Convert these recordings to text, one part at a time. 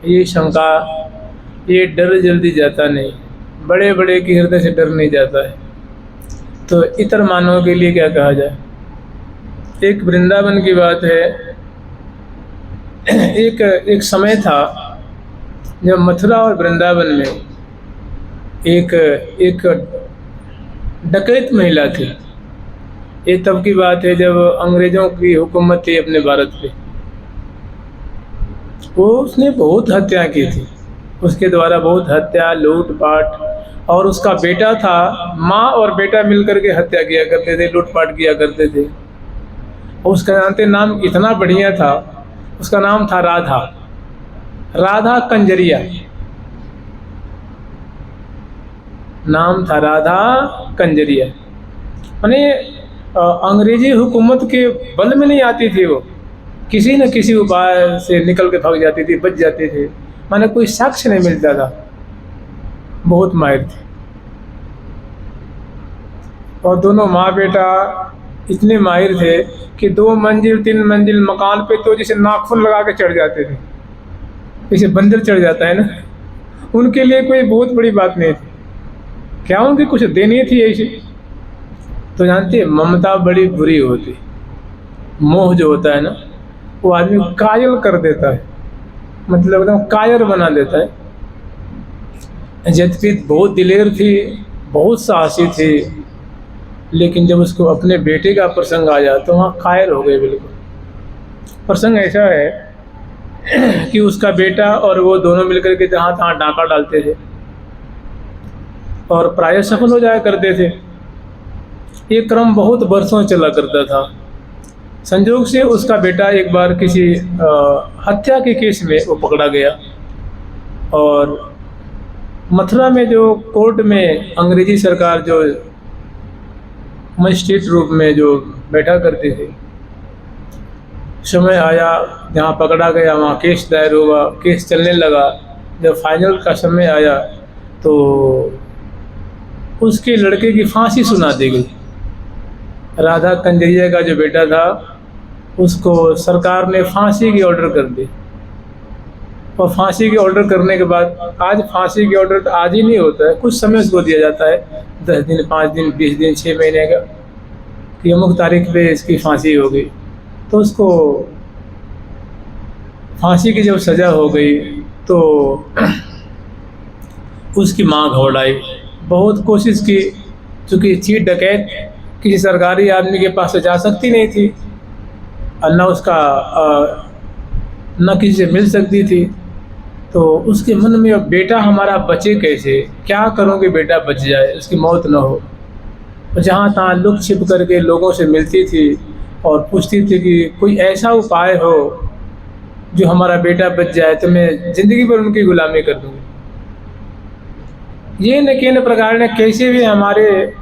ये शंका, ये डर जल्दी जाता नहीं, बड़े बड़े के हृदय से डर नहीं जाता है। तो इतर मानवों के लिए क्या कहा जाए। एक वृंदावन की बात है। एक समय था जब मथुरा और वृंदावन में एक एक डकैत महिला थी। ये तब की बात है जब अंग्रेज़ों की हुकूमत थी अपने भारत पे। उसने बहुत हत्या की थी, उसके द्वारा बहुत हत्या, लूटपाट, और उसका बेटा था। माँ और बेटा मिलकर के हत्या किया करते थे, लूटपाट किया करते थे। उसका जानते नाम इतना बढ़िया था, उसका नाम था राधा, राधा कंजरिया नाम था, राधा कंजरिया। माने अंग्रेजी हुकूमत के बल में नहीं आती थी वो, किसी न किसी उपाय से निकल के भाग जाती थी, बच जाते थे। माने कोई साक्ष्य नहीं मिलता था, बहुत माहिर थे। और दोनों माँ बेटा इतने माहिर थे कि 2 मंजिल 3 मंजिल मकान पे तो जैसे नाखून लगा के चढ़ जाते थे, जैसे बंदर चढ़ जाता है ना। उनके लिए कोई बहुत बड़ी बात नहीं थी, क्या उनकी कुछ देनी थी ऐसी। तो जानते हैं ममता बड़ी बुरी होती, मोह जो होता है ना वो आदमी को कायल कर देता है, मतलब एकदम कायर बना देता है। जजप्रीत बहुत दिलेर थी, बहुत साहसी थी, लेकिन जब उसको अपने बेटे का प्रसंग आ जाए तो वहाँ कायर हो गए बिल्कुल। प्रसंग ऐसा है कि उसका बेटा और वो दोनों मिलकर के जहाँ तहाँ डाका डालते थे और प्रायः सफल हो जाया करते थे। ये क्रम बहुत वर्षों चला करता था। संजोग से उसका बेटा एक बार किसी हत्या के केस में वो पकड़ा गया, और मथुरा में जो कोर्ट में अंग्रेजी सरकार जो मजिस्ट्रेट रूप में जो बैठा करती थी, समय आया जहाँ पकड़ा गया, वहाँ केस दायर हुआ, केस चलने लगा। जब फाइनल का समय आया तो उसके लड़के की फांसी सुना दी गई। राधा कंजरिया का जो बेटा था उसको सरकार ने फांसी की ऑर्डर कर दी। और फांसी की ऑर्डर करने के बाद, आज फांसी की ऑर्डर तो आज ही नहीं होता है, कुछ समय उसको दिया जाता है, 10 दिन 5 दिन 20 दिन 6 महीने का, कि अमुक तारीख पे इसकी फांसी हो गई। तो उसको फांसी की जब सज़ा हो गई तो उसकी माँ घबराई, बहुत कोशिश की, चूँकि थी डकैत, किसी सरकारी आदमी के पास से जा सकती नहीं थी, और न उसका न किसी से मिल सकती थी। तो उसके मन में अब बेटा हमारा बचे कैसे, क्या करूँ कि बेटा बच जाए, उसकी मौत न हो। तो जहाँ तहाँ लुक छिप करके लोगों से मिलती थी और पूछती थी कि कोई ऐसा उपाय हो जो हमारा बेटा बच जाए तो मैं ज़िंदगी भर उनकी गुलामी कर दूँगी। ये न किन प्रकार ने कैसे भी हमारे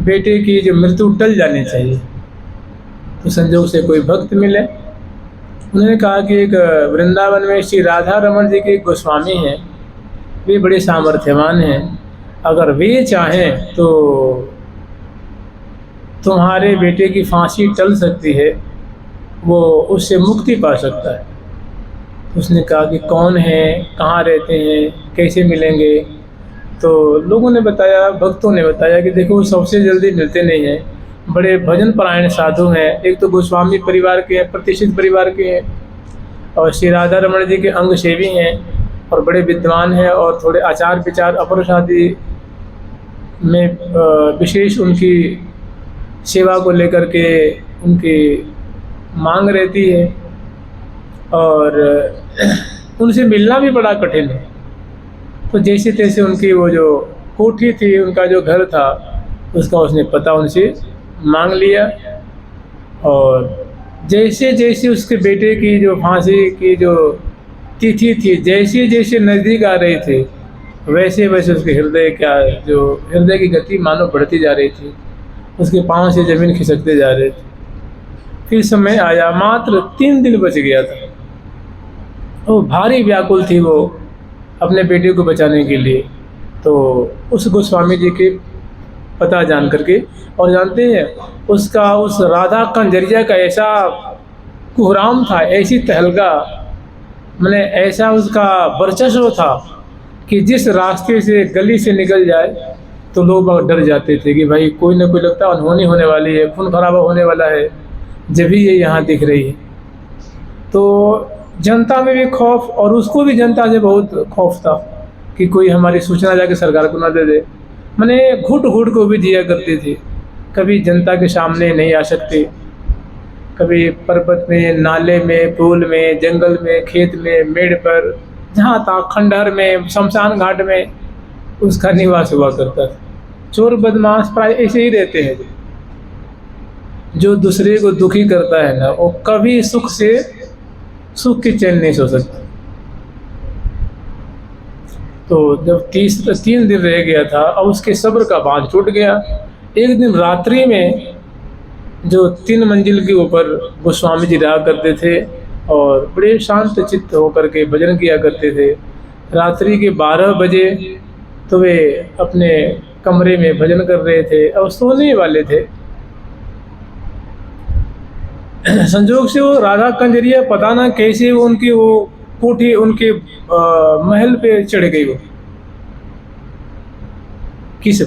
बेटे की जो मृत्यु टल जानी चाहिए। तो संजोग से कोई भक्त मिले, उन्होंने कहा कि एक वृंदावन में श्री राधा रमन जी के गोस्वामी हैं, वे बड़े सामर्थ्यवान हैं, अगर वे चाहें तो तुम्हारे बेटे की फांसी टल सकती है, वो उससे मुक्ति पा सकता है। उसने कहा कि कौन है, कहाँ रहते हैं, कैसे मिलेंगे। तो लोगों ने बताया, भक्तों ने बताया कि देखो सबसे जल्दी मिलते नहीं हैं, बड़े भजन परायण साधु हैं, एक तो गोस्वामी परिवार के हैं, प्रतिष्ठित परिवार के हैं, और श्री राधा रमन जी के अंग सेवी हैं और बड़े विद्वान हैं, और थोड़े आचार विचार अपरुष आदि में विशेष उनकी सेवा को लेकर के उनकी मांग रहती है, और उनसे मिलना भी बड़ा कठिन है। तो जैसे तैसे उनकी वो जो कोठी थी, उनका जो घर था, उसका उसने पता उनसे मांग लिया, और जैसे जैसे उसके बेटे की जो फांसी की जो तिथि थी, जैसे जैसे नज़दीक आ रही थी, वैसे वैसे उसके हृदय की गति मानो बढ़ती जा रही थी, उसके पाँव से ज़मीन खिसकते जा रहे थे। फिर समय आया, मात्र 3 दिन बच गया था, वो भारी व्याकुल थी वो अपने बेटे को बचाने के लिए। तो उस गोस्वामी जी के पता जान करके, और जानते हैं उसका उस राधा कंजरिया का ऐसा कुहराम था, ऐसी तहलका मैंने ऐसा उसका वर्चस्व था कि जिस रास्ते से गली से निकल जाए तो लोग बहुत डर जाते थे कि भाई कोई ना कोई लगता है अनहोनी होने वाली है, खून खराबा होने वाला है, जब भी ये यहाँ दिख रही है। तो जनता में भी खौफ, और उसको भी जनता से बहुत खौफ था कि कोई हमारी सूचना जाके सरकार को ना दे दे। मैंने घुट घुट को भी दिया करते थे, कभी जनता के सामने नहीं आ सकते, कभी पर्वत में, नाले में, पुल में, जंगल में, खेत में, मेड़ पर, जहाँ था खंडहर में, शमशान घाट में उसका निवास हुआ करता था। चोर बदमाश प्राय ऐसे ही रहते हैं, जो दूसरे को दुखी करता है ना, वो कभी सुख की चैन नहीं सो सकता। तो जब 3 दिन रह गया था और उसके सब्र का बांध टूट गया। एक दिन रात्रि में जो 3 मंजिल के ऊपर गोस्वामी जी रहा करते थे और बड़े शांत चित्त होकर के भजन किया करते थे। रात्रि के 12 बजे तो वे अपने कमरे में भजन कर रहे थे और सोने वाले थे। संजोग से वो राधा कंजरिया पता ना कैसे वो उनकी वो कोठी, उनके महल पे चढ़ गई। वो किस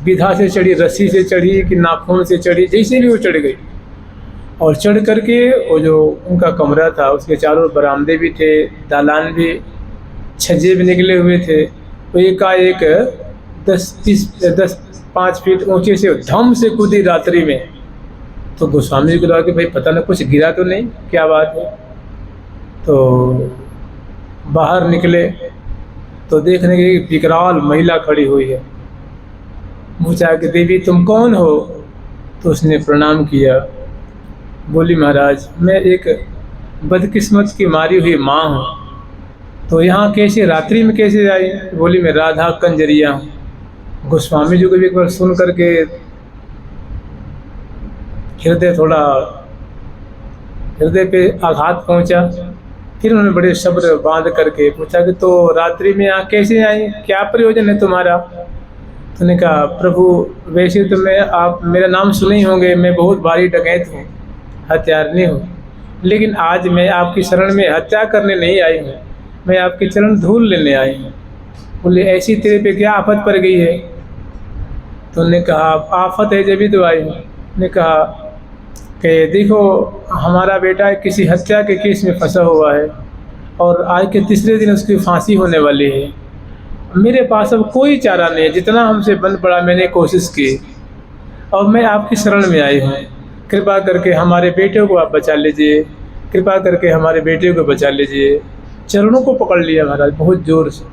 विधा से चढ़ी, रस्सी से चढ़ी कि नाखून से चढ़ी, जैसे भी वो चढ़ गई। और चढ़ करके वो जो उनका कमरा था उसके चारों बरामदे भी थे, दालान भी, छज्जे भी निकले हुए थे। तो एकाएक 5 फीट ऊंचे से धम से कूदी रात्रि में। तो गोस्वामी जी को लगा कि भाई पता ना कुछ गिरा तो नहीं, क्या बात है। तो बाहर निकले तो देखने की विकराल महिला खड़ी हुई है। पूछा कि देवी तुम कौन हो? तो उसने प्रणाम किया। बोली महाराज मैं एक बदकिस्मत की मारी हुई माँ हूँ, तो यहाँ कैसे रात्रि में कैसे आई? बोली मैं राधा कंजरिया हूँ। गोस्वामी जी को भी एक बार सुन करके हृदय पे आघात पहुँचा। फिर उन्होंने बड़े शब्द बांध करके पूछा कि तो रात्रि में यहाँ कैसे आई, क्या प्रयोजन है तुम्हारा? तो उन्होंने कहा प्रभु वैसे तो आप मेरा नाम सुने ही होंगे, मैं बहुत भारी डकैत हूँ, हत्यारनी हूँ, लेकिन आज मैं आपकी शरण में हत्या करने नहीं आई हूँ, मैं आपके चरण धूल लेने आई हूँ। बोले ऐसी तेरे पे क्या आफत पड़ गई है? तो उन्होंने कहा आफत है जब भी तो आई हूँ। उन्होंने कहा कि देखो हमारा बेटा किसी हत्या के केस में फंसा हुआ है और आज के 3रे दिन उसकी फांसी होने वाली है। मेरे पास अब कोई चारा नहीं है, जितना हमसे बन पड़ा मैंने कोशिश की और मैं आपकी शरण में आई हूँ। कृपा करके हमारे बेटे को आप बचा लीजिए, कृपा करके हमारे बेटे को बचा लीजिए। चरणों को पकड़ लिया महाराज बहुत जोर से।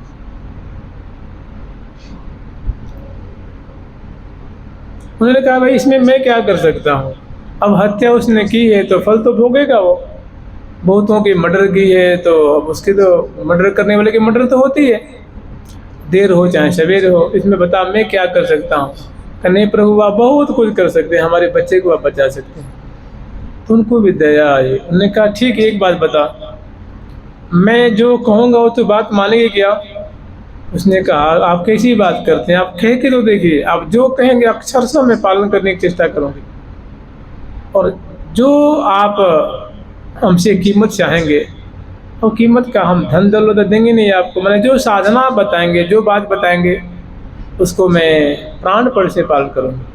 उन्होंने कहा भाई इसमें मैं क्या कर सकता हूँ, अब हत्या उसने की है तो फल तो भोगेगा। वो बहुतों की मर्डर की है तो अब उसकी तो मर्डर करने वाले की मर्डर तो होती है, देर हो चाहे सवेरे हो, इसमें बता मैं क्या कर सकता हूँ? नहीं प्रभु आप बहुत कुछ कर सकते हैं, हमारे बच्चे को आप बचा सकते हैं। तो उनको भी दया आई। उन्होंने कहा ठीक है एक बात बता, मैं जो कहूँगा वो तो बात मानेंगे क्या? उसने कहा आप कैसी बात करते हैं, आप कह के तो देखिए, आप जो कहेंगे अक्षरशः मैं पालन करने की चेष्टा करूँगी, और जो आप हमसे कीमत चाहेंगे और कीमत का हम धन दौलत देंगे नहीं आपको, मैंने जो साधना बताएंगे, जो बात बताएंगे उसको मैं प्राणपण से पालन करूँगा।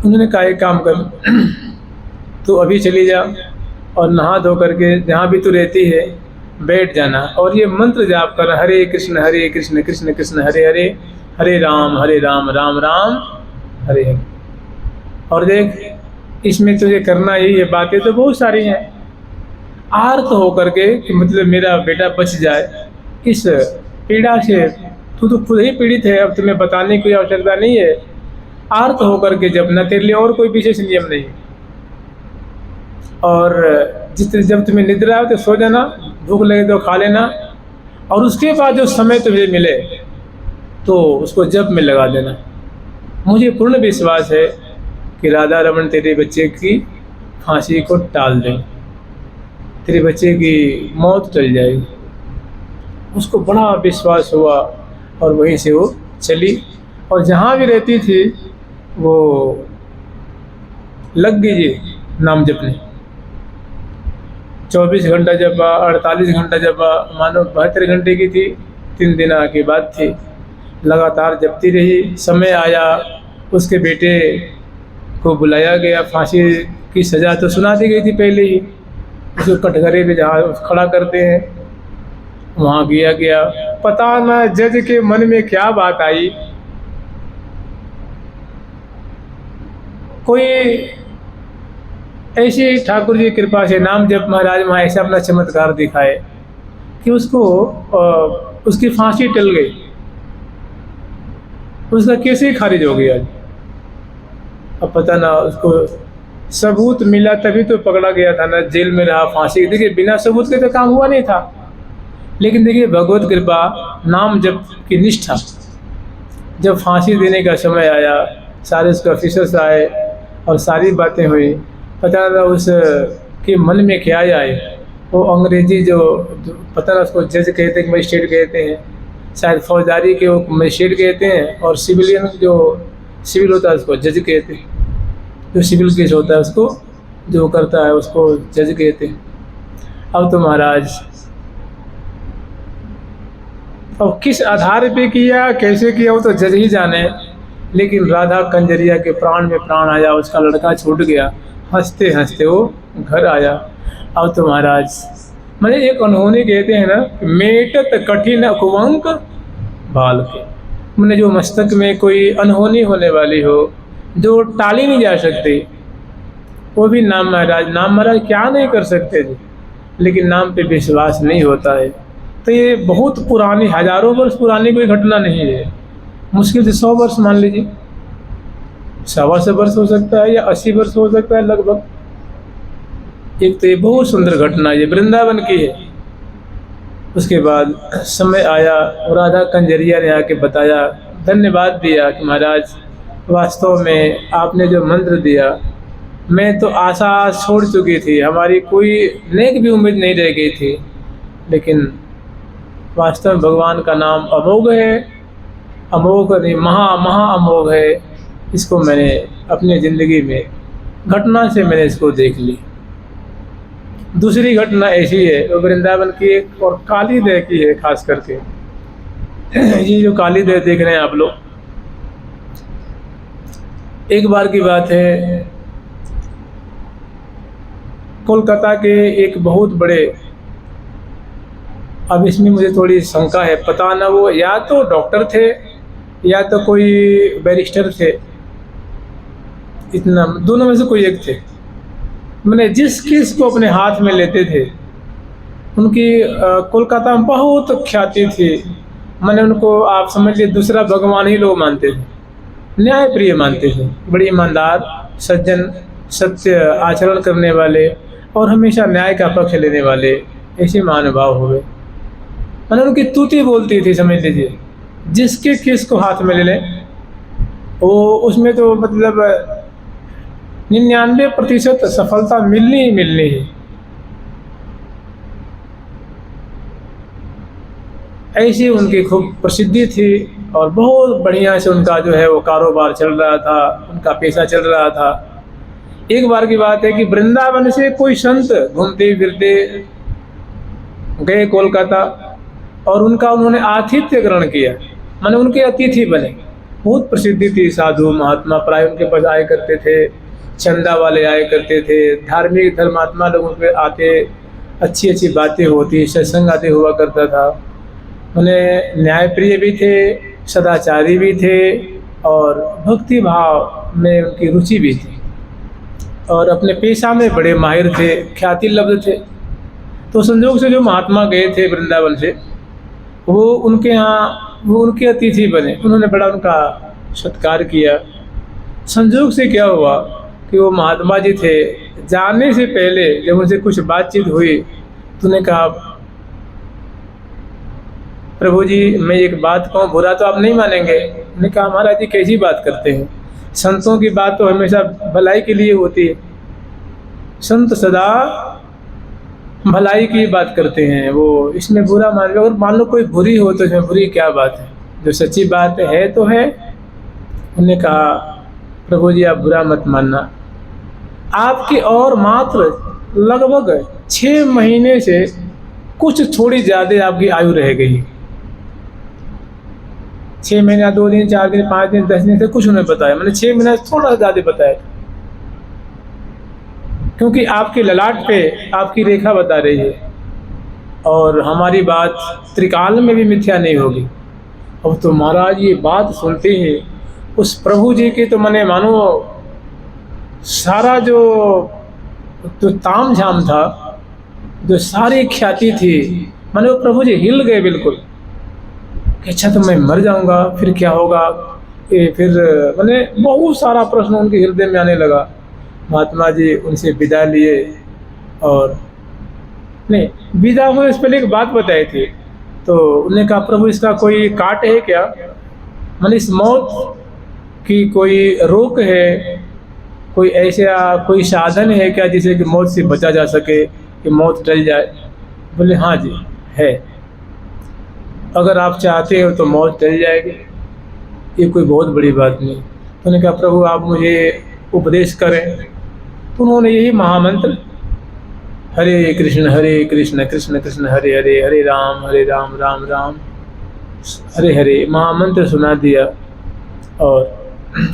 उन्होंने कहा एक काम कर तो अभी चली जा और नहा धो करके जहाँ भी तू रहती है बैठ जाना और ये मंत्र जाप कर हरे कृष्ण कृष्ण कृष्ण हरे हरे, हरे राम राम राम हरे हरे। और देख इसमें तुझे करना यही है, बातें तो बहुत सारी हैं। आर्त हो करके कि मतलब मेरा बेटा बच जाए इस पीड़ा से, तू तो खुद ही पीड़ित है, अब तुम्हें बताने की आवश्यकता नहीं है। आर्त हो करके जब न तेरे लिए और कोई विशेष नियम नहीं, और जब तुम्हें निद्रा आए तो सो जाना, भूख लगे तो खा लेना, और उसके बाद जो समय तुम्हें मिले तो उसको जप में लगा देना। मुझे पूर्ण विश्वास है कि राधा रमन तेरे बच्चे की फांसी को टाल दें, तेरे बच्चे की मौत टल जाएगी। उसको बड़ा विश्वास हुआ और वहीं से वो चली और जहाँ भी रहती थी वो लग गई नाम जपने। 24 घंटा जपा, 48 घंटा जपा, मानो 72 घंटे की थी, 3 दिन की बात थी। लगातार जपती रही। समय आया, उसके बेटे को बुलाया गया। फांसी की सज़ा तो सुना दी गई थी पहले ही, उसको कटघरे पे जहाँ खड़ा करते हैं वहाँ किया गया। पता न जज के मन में क्या बात आई, कोई ऐसी ठाकुर जी की कृपा से नाम जप महाराज वहाँ ऐसा अपना चमत्कार दिखाए कि उसको उसकी फांसी टल गई, उसका केस ही खारिज हो गया। अब पता ना उसको सबूत मिला तभी तो पकड़ा गया था ना, जेल में रहा, फांसी। देखिए बिना सबूत के तो काम हुआ नहीं था। लेकिन देखिए भगवत कृपा, नाम जप की निष्ठा। जब फांसी देने का समय आया, सारे उसके ऑफिसर्स आए और सारी बातें हुई। पता ना उस के मन में क्या आए। वो अंग्रेजी जो पता ना उसको जज कहते हैं, मजिस्ट्रेट कहते हैं, शायद फौजदारी के वो मजिस्ट्रेट कहते हैं, और सिविलियन जो सिविल होता है उसको जज कहते हैं। जो सिविल केस होता है उसको जो करता है उसको जज कहते हैं। अब तो महाराज अब किस आधार पे किया, कैसे किया, वो तो जज ही जाने। लेकिन राधा कंजरिया के प्राण में प्राण आया, उसका लड़का छूट गया। हंसते हंसते वो घर आया। अब तो महाराज मैंने एक अनहोनी कहते हैं ना, मेटत कठिन कुवंक बाल के, मैंने जो मस्तक में कोई अनहोनी होने वाली हो जो टाली नहीं जा सकती, वो भी नाम महाराज। नाम महाराज क्या नहीं कर सकते जी, लेकिन नाम पे विश्वास नहीं होता है। तो ये बहुत पुरानी, हजारों वर्ष पुरानी कोई घटना नहीं है। मुश्किल से 100 वर्ष मान लीजिए, 125 वर्ष हो सकता है या 80 वर्ष हो सकता है लगभग। एक तो ये बहुत सुंदर घटना ये वृंदावन की है। उसके बाद समय आया, राधा कंजरिया ने आके बताया, धन्यवाद दिया कि महाराज वास्तव में आपने जो मंत्र दिया, मैं तो आशा छोड़ चुकी थी, हमारी कोई नेक भी उम्मीद नहीं रह गई थी, लेकिन वास्तव में भगवान का नाम अमोघ है, अमोघ नहीं महा अमोघ है। इसको मैंने अपनी ज़िंदगी में घटना से मैंने इसको देख ली। दूसरी घटना ऐसी है, वो वृंदावन की एक और काली देह की है खास करके। ये जो काली देह देख रहे हैं आप लोग, एक बार की बात है, कोलकाता के एक बहुत बड़े, अब इसमें मुझे थोड़ी शंका है, पता ना वो या तो डॉक्टर थे या तो कोई बैरिस्टर थे, इतना दोनों में से कोई एक थे। मैंने जिस केस को अपने हाथ में लेते थे उनकी कोलकाता में बहुत ख्याति थी। मैंने उनको आप समझ लीजिए दूसरा भगवान ही लोग मानते थे, न्याय प्रिय मानते थे, बड़ी ईमानदार, सज्जन, सत्य आचरण करने वाले और हमेशा न्याय का पक्ष लेने वाले ऐसे महानुभाव हुए। मैंने उनकी तूती बोलती थी, समझ लीजिए जिसके केस को हाथ में ले लें वो उसमें तो मतलब 99% सफलता मिलनी ही मिलनी है। ऐसी उनकी खूब प्रसिद्धि थी और बहुत बढ़िया से उनका जो है वो कारोबार चल रहा था, उनका पैसा चल रहा था। एक बार की बात है कि वृंदावन से कोई संत घूमते फिरते गए कोलकाता और उनका उन्होंने आतिथ्य ग्रहण किया, माने उनके अतिथि बने। बहुत प्रसिद्धि थी, साधु महात्मा प्राय उनके पास आए करते थे, चंदा वाले आए करते थे, धार्मिक धर्मात्मा लोग उनके आते, अच्छी अच्छी बातें होती, सत्संग आते हुआ करता था। उन्हें न्यायप्रिय भी थे, सदाचारी भी थे और भक्ति भाव में उनकी रुचि भी थी और अपने पेशा में बड़े माहिर थे, ख्याति लब्ध थे। तो संजोग से जो महात्मा गए थे वृंदावन से, वो उनके यहाँ वो उनके अतिथि बने, उन्होंने बड़ा उनका सत्कार किया। संजोग से क्या हुआ कि वो महात्मा जी थे, जाने से पहले जब उनसे कुछ बातचीत हुई तो उन्होंने कहा, प्रभु जी मैं एक बात कहूँ, बुरा तो आप नहीं मानेंगे। उन्होंने कहा, महाराज जी कैसी बात करते हैं, संतों की बात तो हमेशा भलाई के लिए होती है, संत सदा भलाई की बात करते हैं, वो इसमें बुरा मान लो, अगर मान लो कोई बुरी हो तो इसमें बुरी क्या बात है, जो सच्ची बात है तो है। उन्होंने कहा, प्रभु जी आप बुरा मत मानना, आपकी और मात्र लगभग 6 महीने से कुछ थोड़ी ज़्यादा आपकी आयु रह गई। 6 महीना 2 दिन 4 दिन 5 दिन 10 दिन से कुछ उन्होंने बताया, मैंने 6 महीना थोड़ा सा ज़्यादा बताया था, क्योंकि आपके ललाट पे आपकी रेखा बता रही है और हमारी बात त्रिकाल में भी मिथ्या नहीं होगी। अब तो महाराज ये बात सुनते ही उस प्रभु जी की तो मैंने मानो सारा जो ताम झाम था, जो सारी ख्याति थी, मैंने वो प्रभु जी हिल गए बिल्कुल कि अच्छा तो मैं मर जाऊंगा फिर क्या होगा। फिर मैंने बहुत सारा प्रश्न उनके हृदय में आने लगा। महात्मा जी उनसे विदा लिए और नहीं, विदा होने से पहले एक बात बताई थी, तो उन्होंने कहा प्रभु इसका कोई काट है क्या, मैंने इस मौत की कोई रोक है, कोई ऐसा कोई साधन है क्या जिसे कि मौत से बचा जा सके, कि मौत टल जाए। बोले हाँ जी है, अगर आप चाहते हो तो मौत टल जाएगी, ये कोई बहुत बड़ी बात नहीं। तो उन्होंने कहा प्रभु आप मुझे उपदेश करें। तो उन्होंने यही महामंत्र हरे कृष्ण कृष्ण कृष्ण हरे हरे, हरे राम राम राम हरे हरे महामंत्र सुना दिया और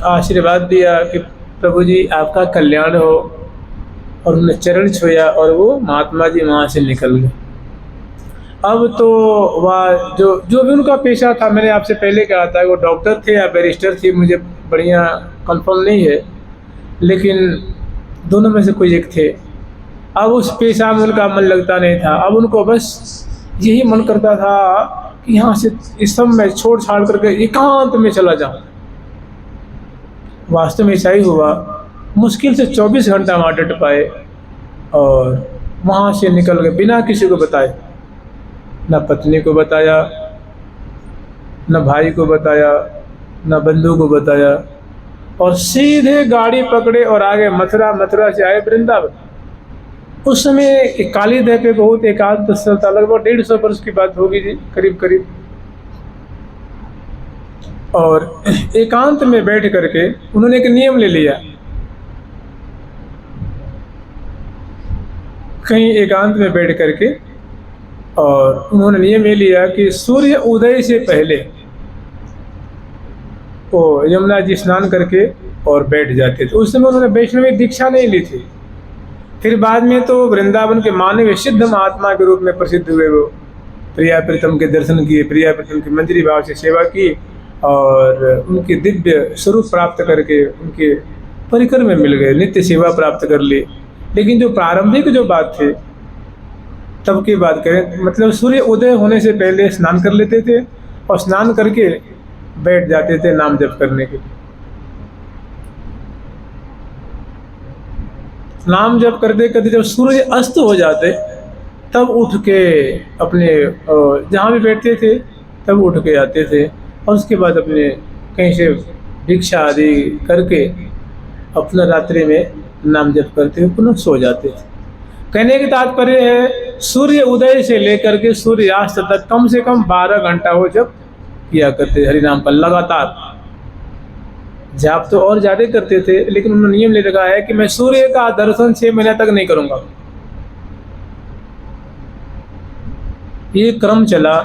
आशीर्वाद दिया कि प्रभु जी आपका कल्याण हो, और उन्होंने चरण छुआ और वो महात्मा जी वहाँ से निकल गए। अब तो वह जो भी उनका पेशा था, मैंने आपसे पहले कहा था वो डॉक्टर थे या बैरिस्टर थे, मुझे बढ़िया कंफर्म नहीं है, लेकिन दोनों में से कोई एक थे। अब उस पेशा में उनका मन लगता नहीं था, अब उनको बस यही मन करता था कि यहाँ से इस सब में छोड़ छाड़ करके एकांत में चला जाऊँ। वास्तव में ऐसा ही हुआ, मुश्किल से 24 घंटा वहाँ डट पाए और वहाँ से निकल गए बिना किसी को बताए, न पत्नी को बताया, न भाई को बताया, न बंधु को बताया, और सीधे गाड़ी पकड़े और आगे मथुरा से आए वृंदावन। उस समय काली दह पे बहुत एकांत स्थल था, लगभग 150 वर्ष की बात होगी जी, करीब करीब। और एकांत में बैठ करके उन्होंने एक नियम ले लिया, कहीं एकांत में बैठ करके, और उन्होंने नियम ये लिया कि सूर्य उदय से पहले वो यमुना जी स्नान करके और बैठ जाते थे। उस समय उन्होंने वैष्णवी दीक्षा नहीं ली थी। फिर बाद में तो वृंदावन के मानव सिद्ध महात्मा के रूप में प्रसिद्ध हुए। वो प्रिया प्रीतम के दर्शन किए, प्रिया प्रीतम की मंजरी भाव से सेवा की और उनके दिव्य स्वरूप प्राप्त करके उनके परिकर में मिल गए, नित्य सेवा प्राप्त कर ली। लेकिन जो प्रारंभिक जो बात थी तब की बात करें, मतलब सूर्य उदय होने से पहले स्नान कर लेते थे और स्नान करके बैठ जाते थे नाम जप करने के लिए। नाम जप करते करते जब सूर्य अस्त हो जाते तब उठ के अपने जहाँ भी बैठते थे तब उठ के आते थे, और उसके बाद अपने कहीं से भिक्षा आदि करके अपना रात्रि में नाम जप करते हुए पुनः सो जाते थे। कहने की तात्पर्य है सूर्य उदय से लेकर के सूर्यास्त तक कम से कम 12 घंटा वो जप किया करते हरिनाम का लगातार। जाप तो और ज़्यादा करते थे, लेकिन उन्होंने नियम ले रखा है कि मैं सूर्य का दर्शन 6 महीने तक नहीं करूँगा। ये क्रम चला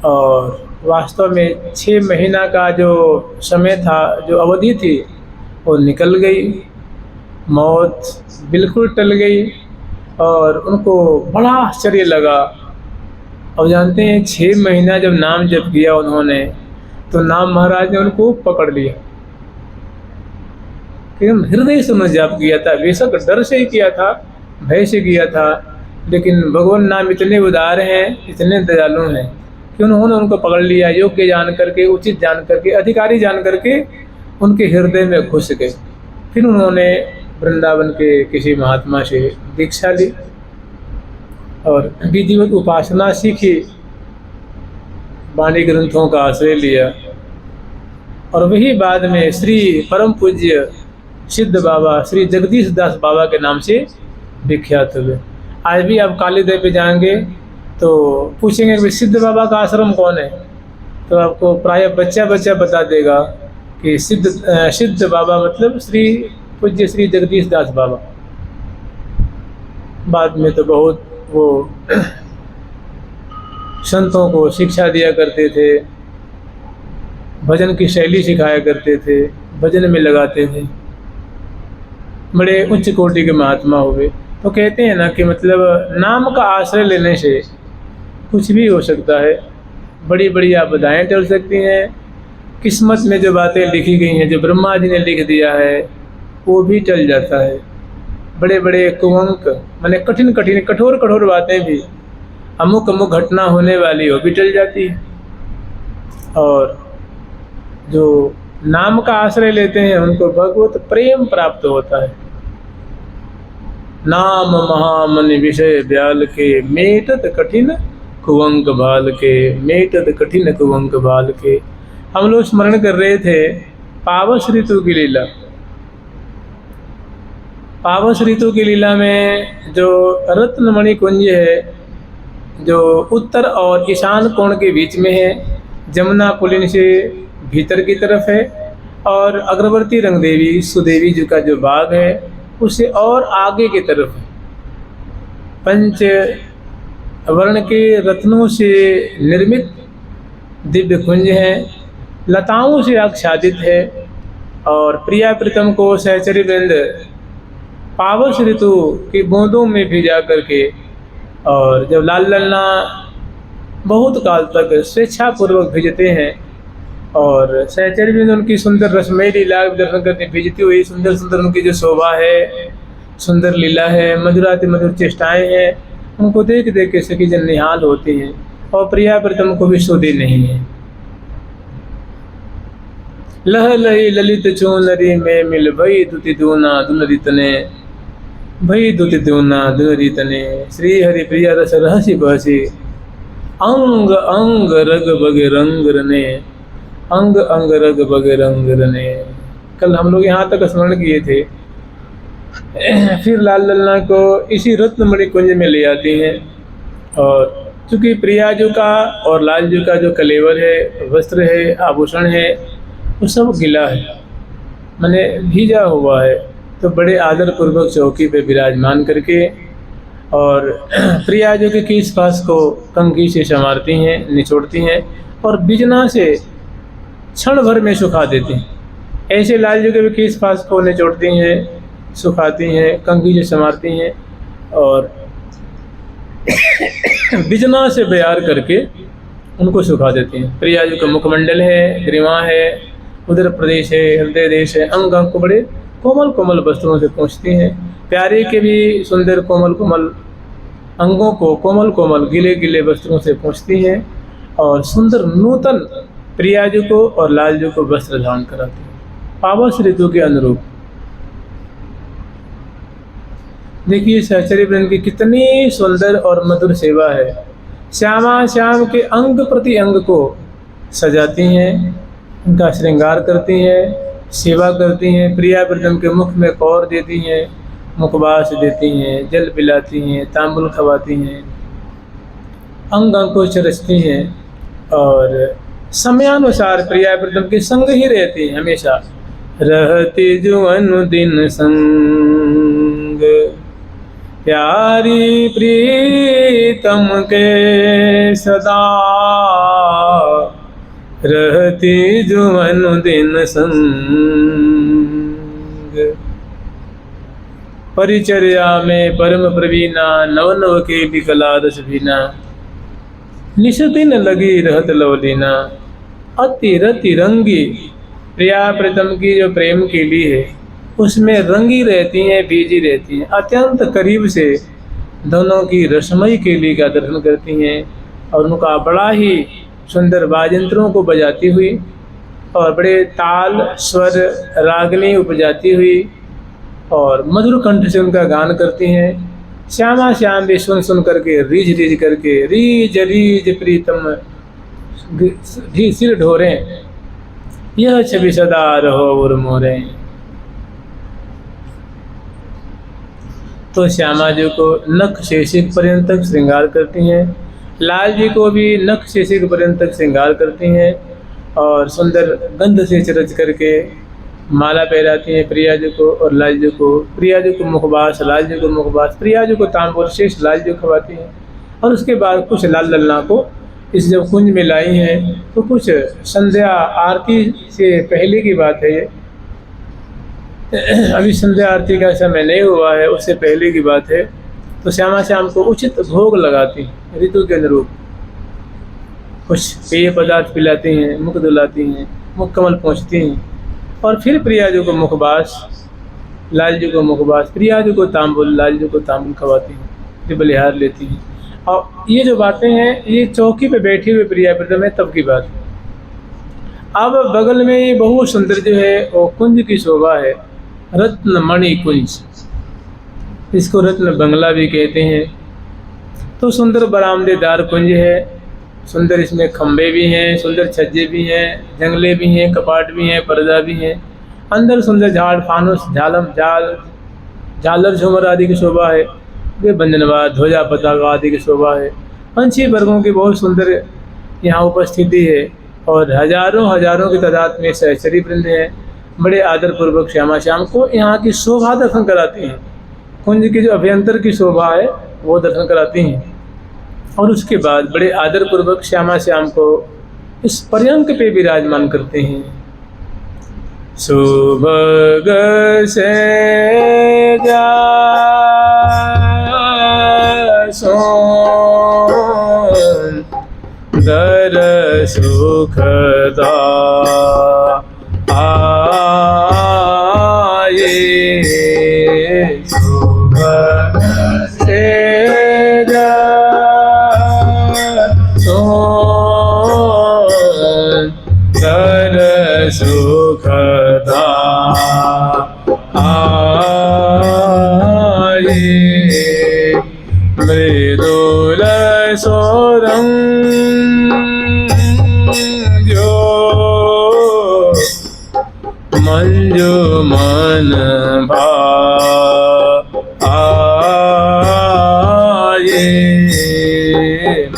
और वास्तव में 6 महीना का जो समय था, जो अवधि थी, वो निकल गई। मौत बिल्कुल टल गई और उनको बड़ा आश्चर्य लगा। अब जानते हैं 6 महीना जब नाम जप किया उन्होंने, तो नाम महाराज ने उनको पकड़ लिया। एकदम हृदय से उन्होंने जाप किया था, बेशक डर से ही किया था, भय से किया था, लेकिन भगवान नाम इतने उदार हैं, इतने दयालु हैं कि उन्होंने उनको पकड़ लिया, योग्य जान करके, उचित जान करके, अधिकारी जान करके उनके हृदय में घुस गए। फिर उन्होंने वृंदावन के किसी महात्मा से दीक्षा ली और विधिवत उपासना सीखी, वाणी ग्रंथों का आश्रय लिया, और वही बाद में श्री परम पूज्य सिद्ध बाबा श्री जगदीश दास बाबा के नाम से विख्यात हुए। आज भी आप काली देव पे जाएंगे तो पूछेंगे कि सिद्ध बाबा का आश्रम कौन है, तो आपको प्राय बच्चा बता देगा कि सिद्ध बाबा मतलब श्री पूज्य श्री जगदीश दास बाबा। बाद में तो बहुत वो संतों को शिक्षा दिया करते थे, भजन की शैली सिखाया करते थे, भजन में लगाते थे, बड़े उच्च कोटि के महात्मा हुए। तो कहते हैं ना कि मतलब नाम का आश्रय लेने से कुछ भी हो सकता है, बड़ी बड़ी आपदाएं टल सकती हैं। किस्मत में जो बातें लिखी गई हैं, जो ब्रह्मा जी ने लिख दिया है, वो भी टल जाता है। बड़े बड़े कुअंक माने कठिन कठिन कठोर कठोर बातें भी अमुक अमुक घटना होने वाली हो भी टल जाती है। और जो नाम का आश्रय लेते हैं उनको भगवत प्रेम प्राप्त होता है। नाम महामनि विषय ब्याल के, मेटत कठिन कुअंक भाल के, मेटत कठिन कुअंक भाल के। हम लोग स्मरण कर रहे थे पावस ऋतु की लीला। पावस ऋतु की लीला में जो रत्नमणि कुंज है, जो उत्तर और ईशान कोण के बीच में है, जमुना पुलिन से भीतर की तरफ है, और अग्रवर्ती रंग देवी सुदेवी जी का जो बाग है उससे और आगे की तरफ है। पंच वर्ण के रत्नों से निर्मित दिव्य कुंज है, लताओं से आच्छादित है। और प्रिया प्रीतम को सहचरी वृंद पावस ऋतु की बूंदों में भिजा करके, और जब लाल ललना बहुत काल तक स्वेच्छापूर्वक भिजते हैं, और सहचरी वृंद उनकी सुंदर रसमयी लीला दर्शन करते भिजती हुई, सुंदर सुंदर उनकी जो शोभा है, सुंदर लीला है, मधुराति मधुर चेष्टाएँ हैं, उनको देख देख के सखी जन निहाल होती हैं। और प्रिया प्रीतम को भी सुधी नहीं है। लह लही ललित चूनरी में मिल भई दुति दूना दुलरी तने, भई दुति दूना दुलरी तने, श्री हरि प्रिया रस रहसी बहसी, अंग अंग रग बगे रंग रने, अंग अंग रग बगे रंग रने। कल हम लोग यहाँ तक स्मरण किए थे। फिर लाल ललना को इसी रत्नमणि कुंज में ले आती हैं, और चूँकि प्रियाजू का और लालजू का जो कलेवर है, वस्त्र है, आभूषण है, वो सब गीला है, माने भीजा हुआ है। तो बड़े आदर पूर्वक चौकी पे विराजमान करके और प्रियाजू के केश पास को कंघी से संवारती हैं, निचोड़ती हैं, और बिजना से क्षण भर में सुखा देती हैं। ऐसे लालजू के भी केश पास को निचोड़ती हैं, सुखाती हैं, कंघी से संवारती हैं, और बिजना से बयार करके उनको सुखा देती हैं। प्रियाजू का मुखमंडल है, ग्रीवा है, उदर प्रदेश है, हृदय देश है, अंग अंग को बड़े कोमल कोमल वस्त्रों से पहुँचती हैं। प्यारे के भी सुंदर कोमल कोमल अंगों को कोमल कोमल गिले गिले वस्त्रों से पहुँचती हैं, और सुंदर नूतन प्रियाजू को और लालजू को वस्त्र धारण कराती हैं पावस ऋतु के अनुरूप। देखिए सहचरी वृंद की कितनी सुंदर और मधुर सेवा है। श्यामा श्याम के अंग प्रति अंग को सजाती हैं, उनका श्रृंगार करती हैं, सेवा करती हैं। प्रिया प्रीतम के मुख में कौर देती हैं, मुखवास देती हैं, जल पिलाती हैं, तांबुल खवाती हैं, अंग अंग को चरचती हैं, और समयानुसार प्रिया प्रीतम के संग ही रहती हैं हमेशा। रहती जो अनुदिन संग, प्यारी प्रीतम के सदा, रहती जो अनुदिन संग। परिचर्या में परम प्रवीणा, नव नव के भी कला रस भीना, निश दिन लगी रहत लवलीना, अति रति रंगी। प्रिया प्रीतम की जो प्रेम कीली है उसमें रंगी रहती हैं, बीजी रहती हैं। अत्यंत करीब से दोनों की रसमयी केली का दर्शन करती हैं, और उनका बड़ा ही सुंदर वाजयंत्रों को बजाती हुई और बड़े ताल स्वर रागनी उपजाती हुई और मधुर कंठ से उनका गान करती हैं। श्यामा श्याम भी सुन सुन करके रीझ रीझ करके रीझ रीझ प्रीतम सिर ढोरें, यह छवि सदा रहो और मोरें। तो श्यामा जी को नख से सिर पर्यंत तक श्रृंगार करती हैं, लाल जी को भी नख से सिर पर्यंत तक श्रृंगार करती हैं, और सुंदर गंध से चरच करके माला पहराती हैं प्रिया जी को और लाल जी को। प्रिया जी को मुखबास, लाल जी को मुखबास, प्रिया जी को तांबूल शेष लाल जी को खवाती हैं। और उसके बाद कुछ लाल लल्ला को इस जब कुंज में लाई हैं तो कुछ संध्या आरती से पहले की बात है ये, अभी संध्या आरती का समय नहीं हुआ है, उससे पहले की बात है। तो श्यामा श्याम को उचित भोग लगाती हैं ऋतु के अनुरूप, कुछ पेय पदार्थ पिलाती हैं, मुख धुलाती हैं, मुख कमल पहुँचती हैं। और फिर प्रिया जी को मुखबास, लाल जी को मुखबास, प्रिया जी को तांबुल, लाल जी को तांबुल खवाती हैं, फिर बलिहार लेती हैं। और ये जो बातें हैं ये चौकी पे बैठी हुए प्रिया प्रीतम है तब की बात है। अब बगल में ये बहुत सुंदर जो है वो कुंज की शोभा है, रत्नमणि कुंज, इसको रत्न बंगला भी कहते हैं। तो सुंदर बरामदेदार कुंज है, सुंदर इसमें खम्भे भी हैं, सुंदर छज्जे भी हैं, जंगले भी हैं, कपाट भी हैं, पर्दा भी हैं। अंदर सुंदर झाड़ फानुस झालर झूमर आदि की शोभा है, वे बंधनवाद ध्वजा पताका आदि की शोभा है। पंछी वर्गों की बहुत सुंदर यहाँ उपस्थिति है और हजारों की तादाद में सहचरी वृंद हैं। बड़े आदर पूर्वक श्यामा श्याम को यहाँ की शोभा दर्शन कराती हैं, कुंज की जो अभ्यंतर की शोभा है वो दर्शन कराती हैं। और उसके बाद बड़े आदर पूर्वक श्यामा श्याम को इस पर्यंक पे विराजमान करते हैं। सुभग से जा दर सुखदा आए, सुभग से जा दर सुखदा आए, मृदुल सोरंग जो मंजू मन भाए,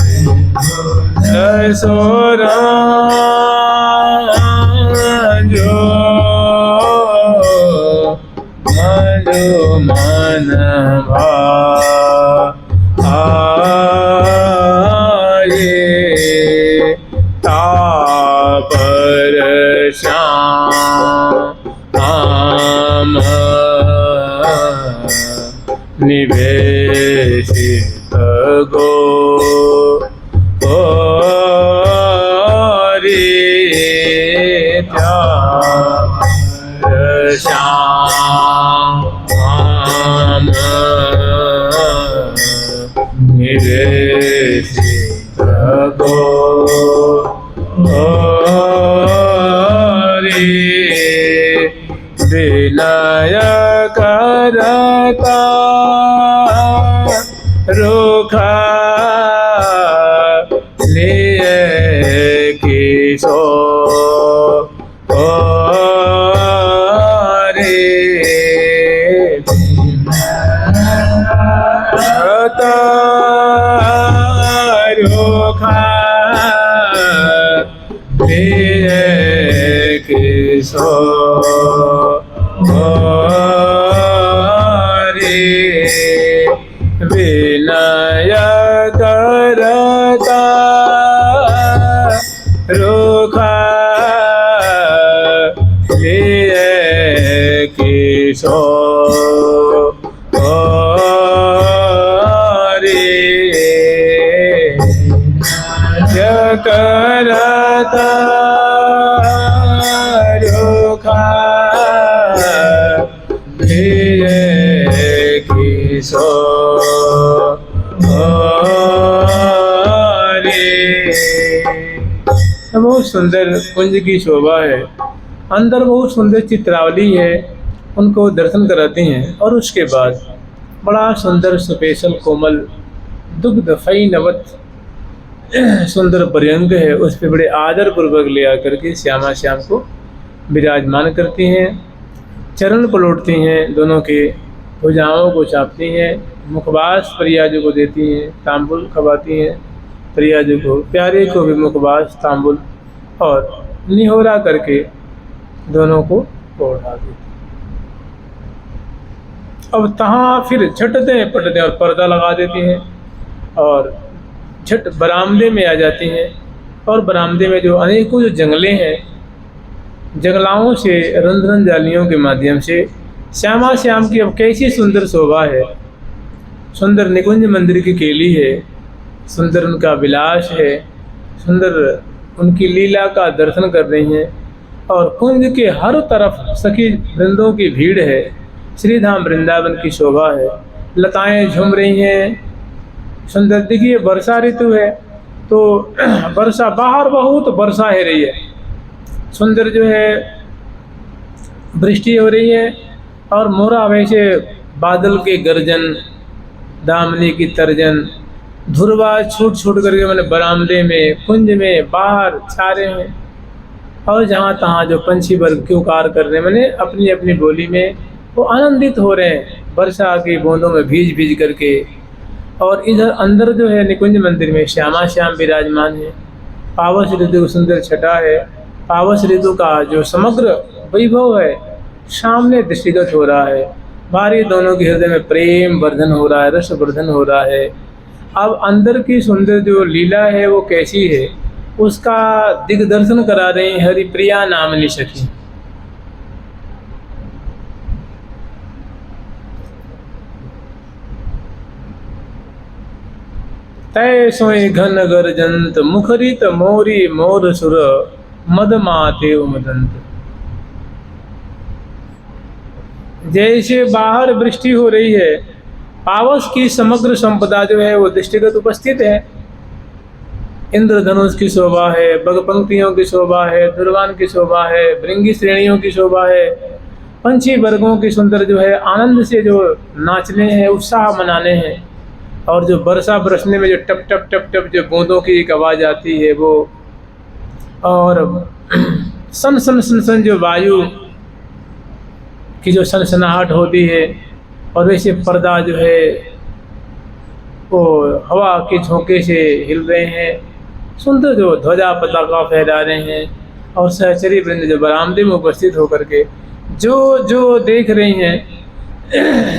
मृदुल सोरंग जो मंजू मन तापर श्याम निवेशित गो तापर श्याम निवेशित गो विनय करता रुखा लिए किशो रुखा लिए किशो विनय करता रुखा लिए किशो करता रुखा लिए किशो बहुत सुंदर कुंज की शोभा है, अंदर बहुत सुंदर चित्रावली है, उनको दर्शन कराते हैं। और उसके बाद बड़ा सुंदर स्पेशल कोमल दुग्ध फैनवत सुंदर पर्यंक है, उस पर बड़े आदर पूर्वक ले आकर के श्यामा श्याम को विराजमान करती हैं। चरण पलटती हैं, दोनों के भुजाओं को चापती हैं, मुखबास प्रिया जी को देती हैं, तांबुल खवाती हैं प्रिया जी को, प्यारे को भी मुखबास तांबुल और निहोरा करके दोनों को को उठा देती। अब तहाँ फिर झटते पटते और पर्दा लगा देती हैं और झट बरामदे में आ जाती हैं। और बरामदे में जो अनेकों जो जंगले हैं, जंगलाओं से रंध्रन जालियों के माध्यम से श्यामा श्याम की अब कैसी सुंदर शोभा है, सुंदर निकुंज मंदिर की केली है, सुंदर उनका विलास है, सुंदर उनकी लीला का दर्शन कर रही हैं। और कुंज के हर तरफ सखी वृंदों की भीड़ है, श्रीधाम वृंदावन की शोभा है, लताएं झूम रही हैं, सुंदर। देखिए वर्षा ऋतु है तो वर्षा बाहर बहुत वर्षा हो रही है, सुंदर जो है वृष्टि हो रही है और मोरा वैसे बादल के गर्जन, दामनी की तर्जन, धुरवा छूट छूट करके मैंने बरामदे में, कुंज में, बाहर छा रहे हैं। और जहाँ तहाँ जो पंछी वर्ग क्यों कार कर रहे हैं, मैंने अपनी अपनी बोली में वो आनंदित हो रहे हैं वर्षा की बूंदों में भीज भीज करके। और इधर अंदर जो है निकुंज मंदिर में श्यामा श्याम विराजमान है। पावस ऋतु सुंदर छटा है, पावस ऋतु का जो समग्र वैभव है सामने दृष्टिगत हो रहा है। भारी दोनों के हृदय में प्रेम वर्धन हो रहा है, रस वर्धन हो रहा है। अब अंदर की सुंदर जो लीला है वो कैसी है, उसका दिग्दर्शन करा रहे हैं हरिप्रिया नामनी सखी। तय सोई घन गर्जंत मुखरित मोरी मोर सुर मद माते उमदंत। जैसे बाहर वृष्टि हो रही है, पावस की समग्र संपदा जो है वो दृष्टिगत उपस्थित है। इंद्रधनुष की शोभा है, बग पंक्तियों की शोभा है, दुर्वान की शोभा है, भृंगी श्रेणियों की शोभा है, पंछी वर्गों की सुंदर जो है आनंद से जो नाचने हैं, उत्साह मनाने हैं। और जो वर्षा बरसने में जो टप टप टप टप जो बूंदों की एक आवाज़ आती है वो, और सन सन सन सन जो वायु की जो सनसनाहट होती है, और वैसे पर्दा जो है वो हवा के झोंके से हिल रहे हैं, सुंदर जो ध्वजा पताका फहरा रहे हैं। और सहचरी वृंद जो बरामदे में उपस्थित होकर के जो जो देख रही हैं,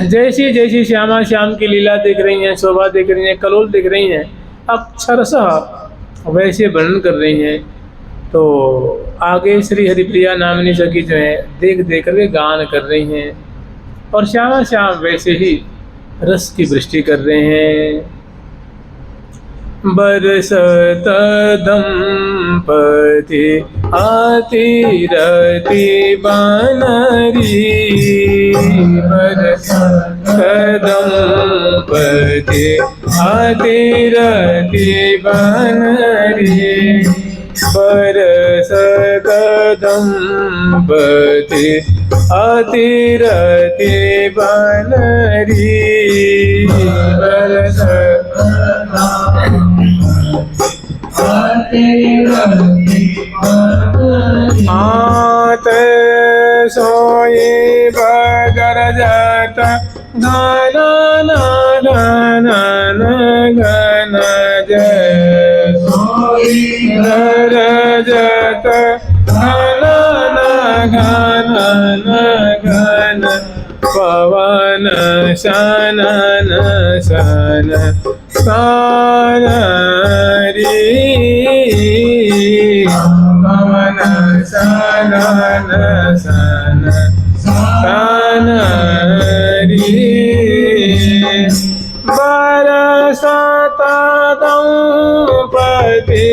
जैसी जैसी श्यामा श्याम की लीला देख रही हैं, शोभा देख रही हैं, कलोल देख रही हैं, अक्षरशः वैसे वर्णन कर रही हैं। तो आगे श्री हरिप्रिया नामनी सखी जो है देख देख करके गान कर रही हैं और श्यामा श्याम वैसे ही रस की वृष्टि कर रहे हैं। बरसत दंपति आती रति बनरी, बरसत दंपति आती रति बनरी, बरसत दंपति आती रति बनरी, बरसत आत सोई बगर जात घन घन घन जय सोई गर जात घन घन घन पवन शनन शन सन पवन शनन सन सन बरसत दंपति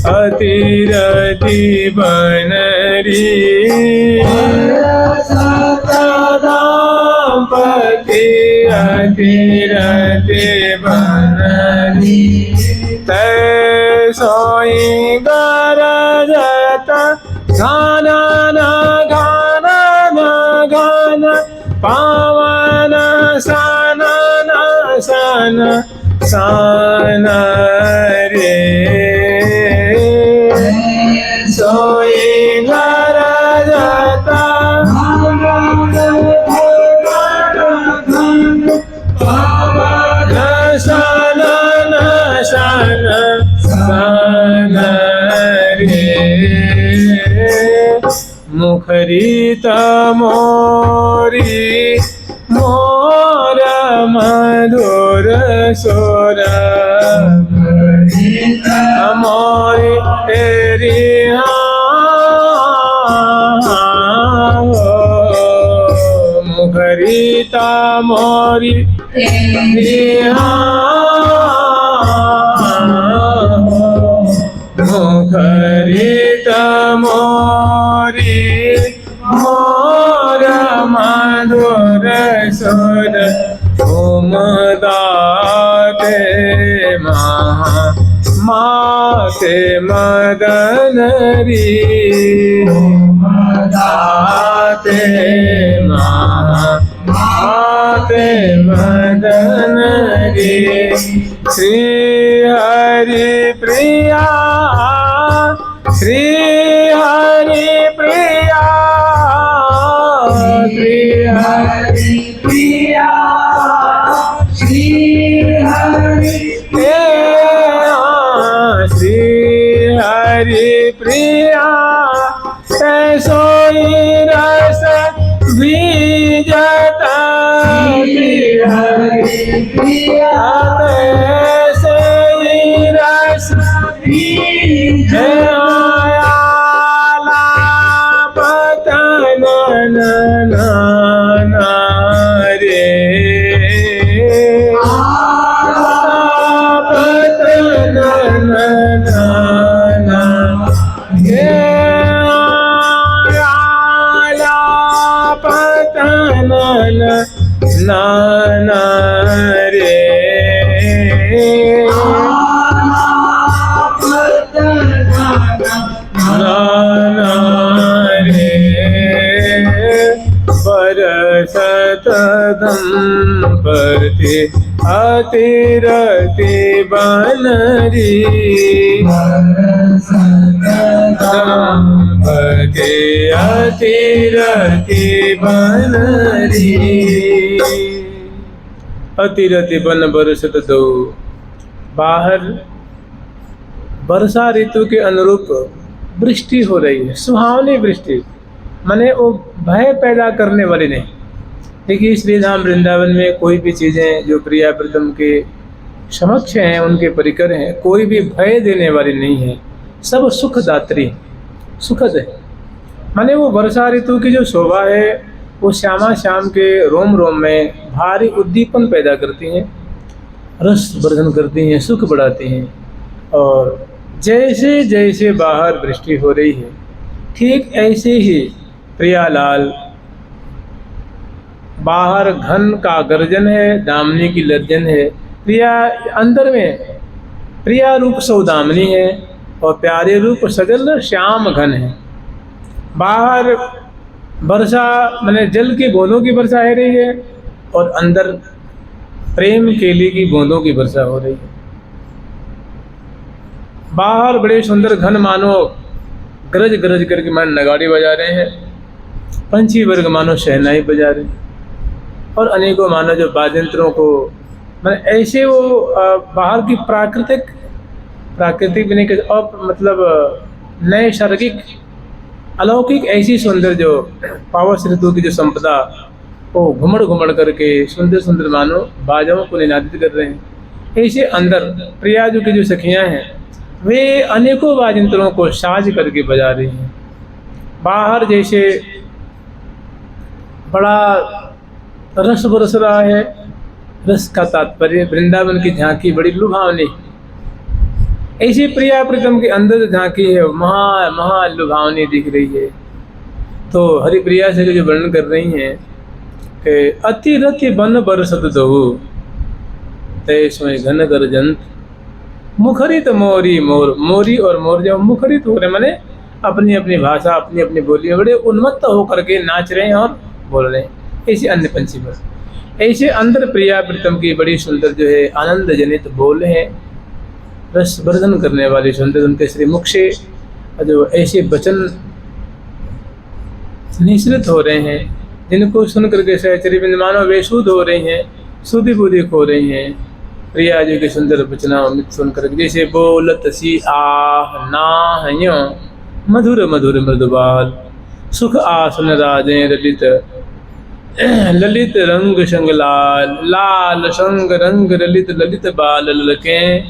अतिरति बनरी, बरसत दंपति अतिरति बनरी, तै सोई गरजत घन घन घन पावन शनन सन सन रे, सोई गरजत पावन शनन सन सन रे, मुख मुखरित मोरी मोर मधुर सोर मोरी तेरी मुखरित मोरी तेरी मुखरित मोरी मोर मधुर सुर उमदाते माते मदन री उमदाते माते मदन री श्री हरि प्रिया श्री हरि प्रिया श्री हरि प्रिया श्री हरि श्री हरि प्रिया सोई रस बीजत श्री हरि प्रिया सोई रस बीज नाना रे नाना रे बरसत दंपति अतिरति बनरी दंपति अतिरति बनरी अतिरति बन बरसत दो। बाहर वर्षा ऋतु के अनुरूप वृष्टि हो रही है, सुहावनी वृष्टि, माने वो भय पैदा करने वाली नहीं। देखिए श्री धाम वृंदावन में कोई भी चीज़ें जो प्रिया प्रीतम के समक्ष हैं, उनके परिकर हैं, कोई भी भय देने वाली नहीं है, सब सुखदात्री सुखद है। माने वो वर्षा ऋतु की जो शोभा है वो श्यामा श्याम के रोम रोम में भारी उद्दीपन पैदा करती हैं, रस वर्धन करती हैं, सुख बढ़ाती हैं। और जैसे जैसे बाहर वृष्टि हो रही है, ठीक ऐसे ही प्रियालाल बाहर घन का गर्जन है, दामिनी की लर्जन है, प्रिया अंदर में प्रिया रूप सौदामिनी है और प्यारे रूप सजल श्याम घन है। बाहर वर्षा माने जल की बूंदों की वर्षा हो रही है और अंदर प्रेम केली की बूंदों की वर्षा हो रही है। बाहर बड़े सुंदर घन मानो गरज गरज करके मानो नगाड़े बजा रहे हैं, पंछी वर्ग मानो शहनाई बजा रहे हैं, और अनेकों मानो जो वाद्यंत्रों को माने ऐसे वो बाहर की प्राकृतिक बने के मतलब नैसर्गिक अलौकिक ऐसी सुंदर जो पावस ऋतु की जो संपदा वो घुमड़ घुमड़ करके सुंदर सुंदर मानो बाजाओं को निनादित कर रहे हैं। ऐसे अंदर प्रियाजू की जो सखियां हैं वे अनेकों वाद्यंत्रों को साज करके बजा रही हैं। बाहर जैसे बड़ा रस बरस रहा है, रस का तात्पर्य वृंदावन की झांकी बड़ी लुभावनी, ऐसी प्रिया प्रीतम के अंदर जो झांकी है महा लुभावनी दिख रही है। तो हरिप्रिया से जो वर्णन कर रही हैं कि अति रति बन बरसत दहु तैसमय घन गर्जंत मुखरित मोरी मोर, मोरी और मोर जब मुखरित हो रहे माने अपनी अपनी भाषा अपनी अपनी बोली में बड़े उन्मत्त होकर के नाच रहे हैं और बोल रहे हैं। ऐसे अन्य पंछी बस ऐसे अंदर प्रिया प्रीतम की बड़ी सुंदर जो है आनंद जनित बोल हैं, रस वर्धन करने वाली सुंदर उनके श्री मुख से जो ऐसे वचन निश्रित हो रहे हैं जिनको सुन करके सहचरी बिंद मानो वे शुद्ध हो रही हैं, शुद्धि बुद्धि खो रही हैं। प्रिया जी के सुंदर वचनामृत सुन करके जैसे बोलत सी आह नाहयों मधुर मधुर मृदुबाल सुख आसन राजें ललित, ललित रंग संग लाल, लाल संग रंग ललित, ललित बाल ललकें,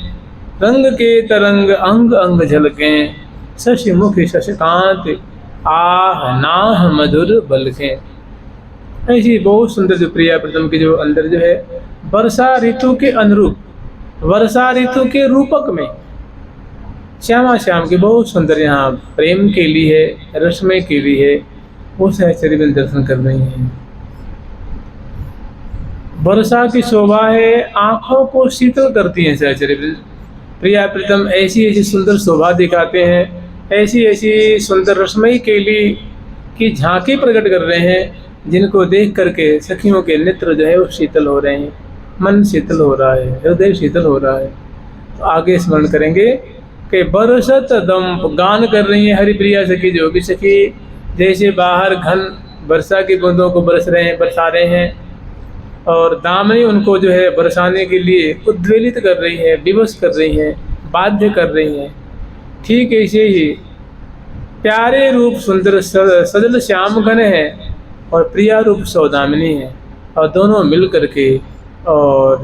रंग के तरंग अंग अंग झलकें, शशि मुख शशकांत, आह नाह मधुर बलकें। ऐसी बहुत सुंदर जो प्रिया प्रीतम के जो अंदर जो है वर्षा ऋतु के अनुरूप, वर्षा ऋतु के रूपक में श्यामा श्याम की बहुत सुंदर यहाँ प्रेम के लिए है, रसमय के लिए है, वो सहचर्य में दर्शन कर रही हैं। वर्षा की शोभा है, आंखों को शीतल करती है सहचर्य। प्रिया प्रीतम ऐसी ऐसी सुंदर शोभा दिखाते हैं, ऐसी ऐसी सुंदर रसमयी केली की झांकी प्रकट कर रहे हैं, जिनको देख करके सखियों के नेत्र जो है वो शीतल हो रहे हैं, मन शीतल हो रहा है, हृदय शीतल हो रहा है। तो आगे स्मरण करेंगे कि बरसत दंप गान कर रही है हरिप्रिया सखी, जो भी सखी जैसे बाहर घन वर्षा की बूंदों को बरस रहे हैं, बरसा रहे हैं, और दामनी उनको जो है बरसाने के लिए उद्वेलित कर रही है, विवश कर रही है, बाध्य कर रही है। ठीक ऐसे ही प्यारे रूप सुंदर सजल श्याम घन है और प्रिया रूप सौदामिनी है, और दोनों मिल करके और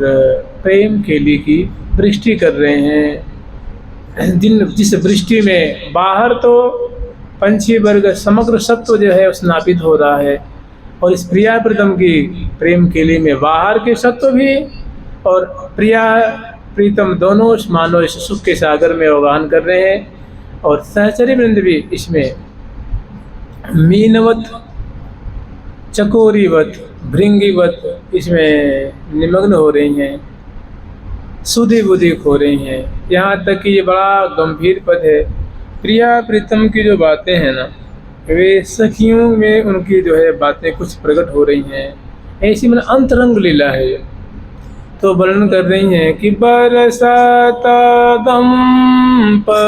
प्रेम केली की वृष्टि कर रहे हैं। जिस वृष्टि में बाहर तो पंछी वर्ग समग्र सत्व जो है स्नापित हो रहा है, और इस प्रिया प्रीतम की प्रेम केली में बाहर के सत्व भी और प्रिया प्रीतम दोनों मानो इस सुख के सागर में अवगाहन कर रहे हैं। और सहचरी वृंद भी इसमें मीनवत, चकोरीवत, भृंगीवत इसमें निमग्न हो रही हैं, सुधी बुद्धि खो रही हैं। यहाँ तक कि ये बड़ा गंभीर पद है। प्रिया प्रीतम की जो बातें हैं ना, वे सखियों में उनकी जो है बातें कुछ प्रकट हो रही हैं, ऐसी मतलब अंतरंग लीला है। तो वर्णन कर रही हैं कि बरसत दंपति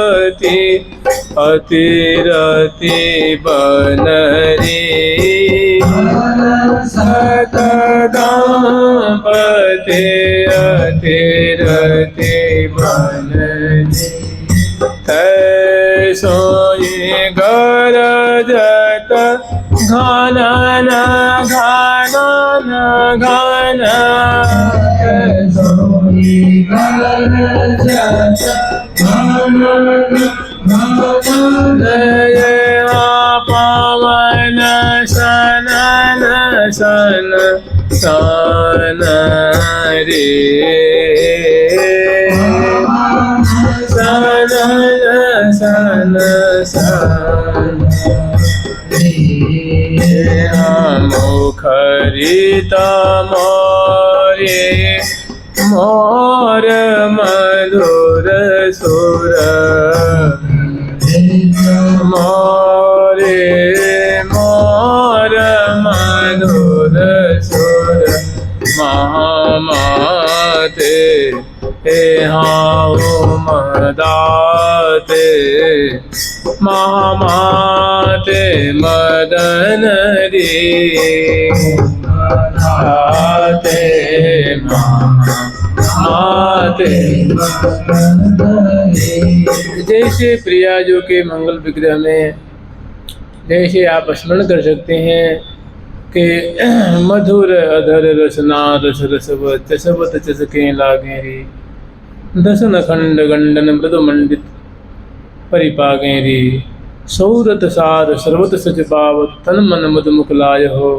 अतिरति बनरे, बरसत दंपति अतिरति बनरे, तैसोई गरजत घनन घनन घन, तैसोई गरजत घनन घनन, पवन सनन सन सन रे, सन सन सन मुखरित मोरे मोर मधुर सुर, मोरे मोर मधुर सुर, महामाते हे हाओ मदाते, महामाते मदन रे, मदाते महामाते मदन रे। जैसे प्रिया जो के मंगल विग्रह में जैसे आप स्मरण कर सकते हैं कि मधुर अधर रसना रस रसवत चसवत चसके लागे रे, दसन खंड गंडन मृदु मंडित परिपागे रे, सौरत सार सर्वत सच पावत तन मन मद मुकुलाय हो,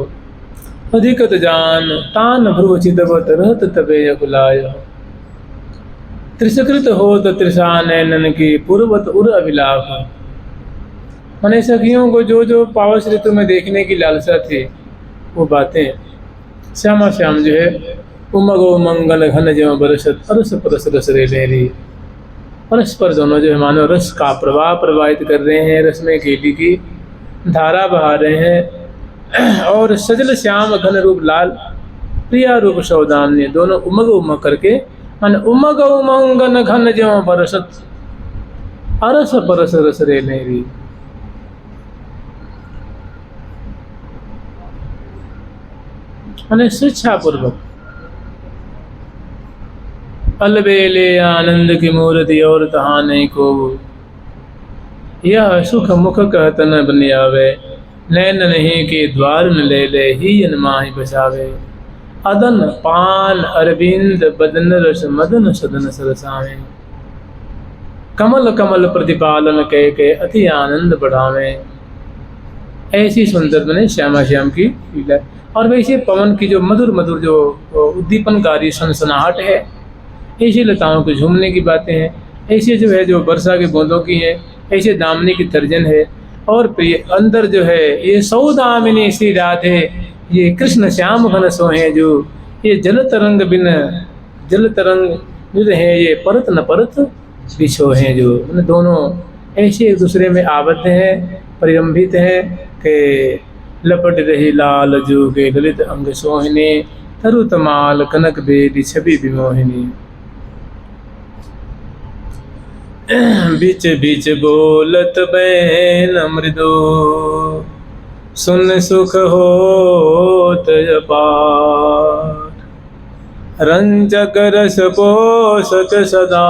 अधिकत जान तान भ्रुव चिदवत रहत तबे यकुलाय हो, त्रिसकृत होत त्रिषा नैनन की पूर्वत उर अभिलाष। मैंने सखियों को जो जो पावस ऋतु में देखने की लालसा थी वो बातें श्यामा श्याम जो है उमगो मंगल घन ज्यों बरसत अरस परस रस रे लेरी, परस्पर दोनों जो है मानो रस का प्रवाह प्रवाहित कर रहे हैं, रसमय केली की धारा बहा रहे हैं। और सजल श्याम घन रूप लाल, प्रिया रूप सौदामिनी, दोनों उमग उमग करके मान उमग उमंगन घन ज्यों बरसत अरस परस रस रे लेरी। मैंने शिक्षा पूर्वक अलबेले आनंद की मूर्ति और तहाने को, यह सुख मुख कहत न बनियावे, नैन नहीं के द्वार न ले ले ही माही बसावे। अदन पान अरविंद बदन रस मदन सदन सरसावे। कमल कमल प्रतिपालन कह के अति आनंद बढ़ावे। ऐसी सुंदर मैंने श्यामा श्याम की लीला। और वैसे पवन की जो मधुर मधुर जो उद्दीपनकारी सनसनाहट है, ऐसी लताओं के झूमने की बातें हैं, ऐसे जो है जो वर्षा के बूंदों की है, ऐसे दामनी की तर्जन है। और प्रिय अंदर जो है ये सौदामिनी श्री राधे, ये कृष्ण श्याम घन सोहे जो, ये जल तरंग बिन जल तरंग बिन है, ये परत न परत बिछो हैं जो। दोनों ऐसे एक दूसरे में आबद्ध हैं, परिरंभित हैं कि लपट रही लाल जो के ललित अंग सोहिनी, तरु तमाल कनक बेदी छवि विमोहिनी। बीच बीच बोलत बैन मृदो, सुन सुख होत अपार। रंजक रस पोषक सदा,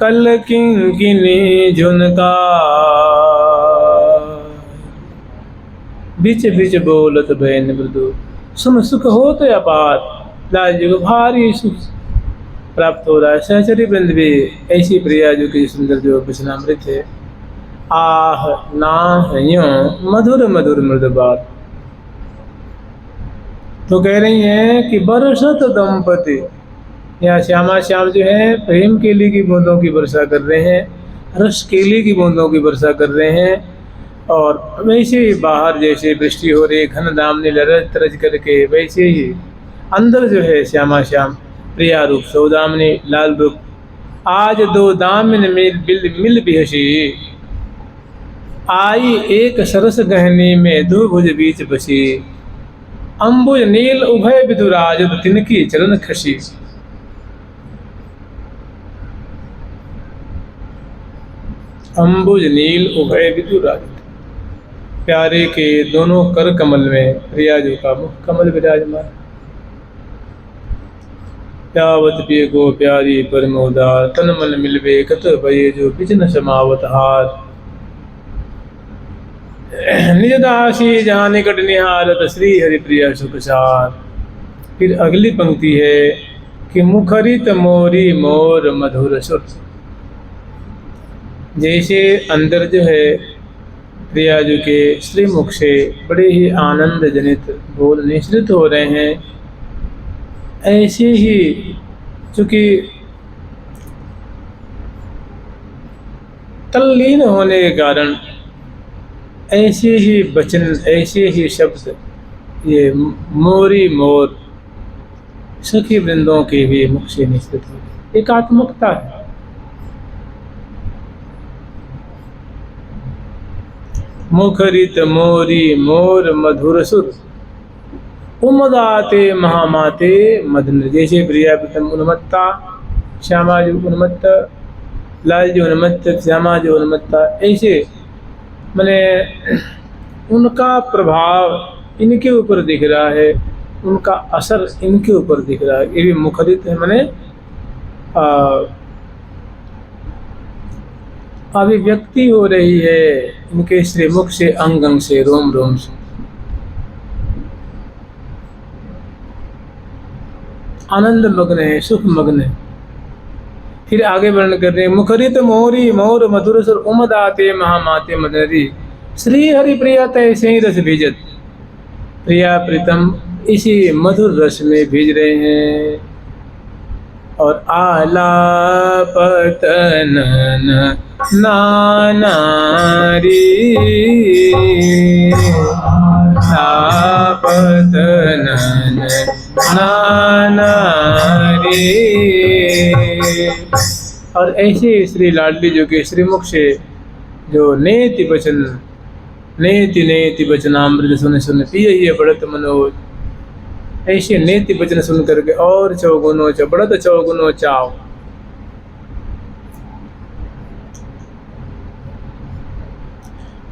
कल किंकिनी झुनका। बीच बीच बोलत बैन मृदु, सुन सुख होत अपार। लाल जी को भारी सुख प्राप्त हो रहा है। सहचरी वृंद भी ऐसी प्रिया जो कि सुंदर जो वचनामृत है। आह ना यूं मधुर मधुर मृदु बात। तो कह रही हैं कि बरसत दंपति, यहाँ श्यामा श्याम जो है प्रेम केली की बूंदों की वर्षा कर रहे हैं, रस केली की बूंदों की वर्षा कर रहे हैं। और वैसे ही बाहर जैसे वृष्टि हो रही, घन दामनी लरज तरज करके, वैसे ही अंदर जो है श्यामा श्याम प्रिया रूप सौदामनी लाल रूप। आज दो दामिन मिल बिहसी, आई एक सरस गहनी में दो भुज बीच बसी। अंबुज नील उभय विदुराज तिनकी चरण खसी। अंबुज नील उभय विदुराज, प्यारे के दोनों कर कमल में प्रियाजू का मुख कमल विराजमान। प्यावत पिय गो प्यारी परमोदार, तन मन मिलवे कत भये जो बिजन समावत हार। निज दासी जहाँ निकट निहारत, श्री हरि प्रिय सुखसार। फिर अगली पंक्ति है कि मुखरित मोरी मोर मधुर सुर। जैसे अंदर जो है प्रियाजू के श्रीमुख से बड़े ही आनंद जनित बोल निश्रित हो रहे हैं, ऐसे ही चूँकि तल्लीन होने के कारण ऐसे ही वचन, ऐसे ही शब्द, ये मोरी मोर सखी वृंदों के भी मुख से निश्चित हो। एकात्मकता है। मुखरित मोरी मोर मधुर सुर, उमदाते महामाते मदन। जैसे प्रिया प्रथम उन्मत्ता, श्यामा जो उन्मत्त, लाल जो उन्मत्त, श्यामा जो उन्मत्ता, ऐसे मैंने उनका प्रभाव इनके ऊपर दिख रहा है, उनका असर इनके ऊपर दिख रहा है। ये भी मुखरित है, मैंने अभिव्यक्ति हो रही है इनके श्रीमुख से, अंग अंग से, रोम रोम से। आनंद मग्न है, सुख मग्न है। फिर आगे वर्णन कर रहे हैं, मुखरित मोरी मोर मधुर सुर, उमदाते महामाते मदनरी। श्री हरि प्रिया तैसे ही रस भीजत। प्रिया प्रीतम इसी मधुर रस में भीज रहे हैं। और आलापतन नानारी, आलापतन नानारी। और ऐसे श्री लाडली जो कि श्रीमुख से जो नेति वचन, नेति नेति वचनामृत सुन सुन पिय ही बढ़त मनोज। ऐसे नेति वचन सुन करके और चौगुनो च बढ़त चौगुनो चाव।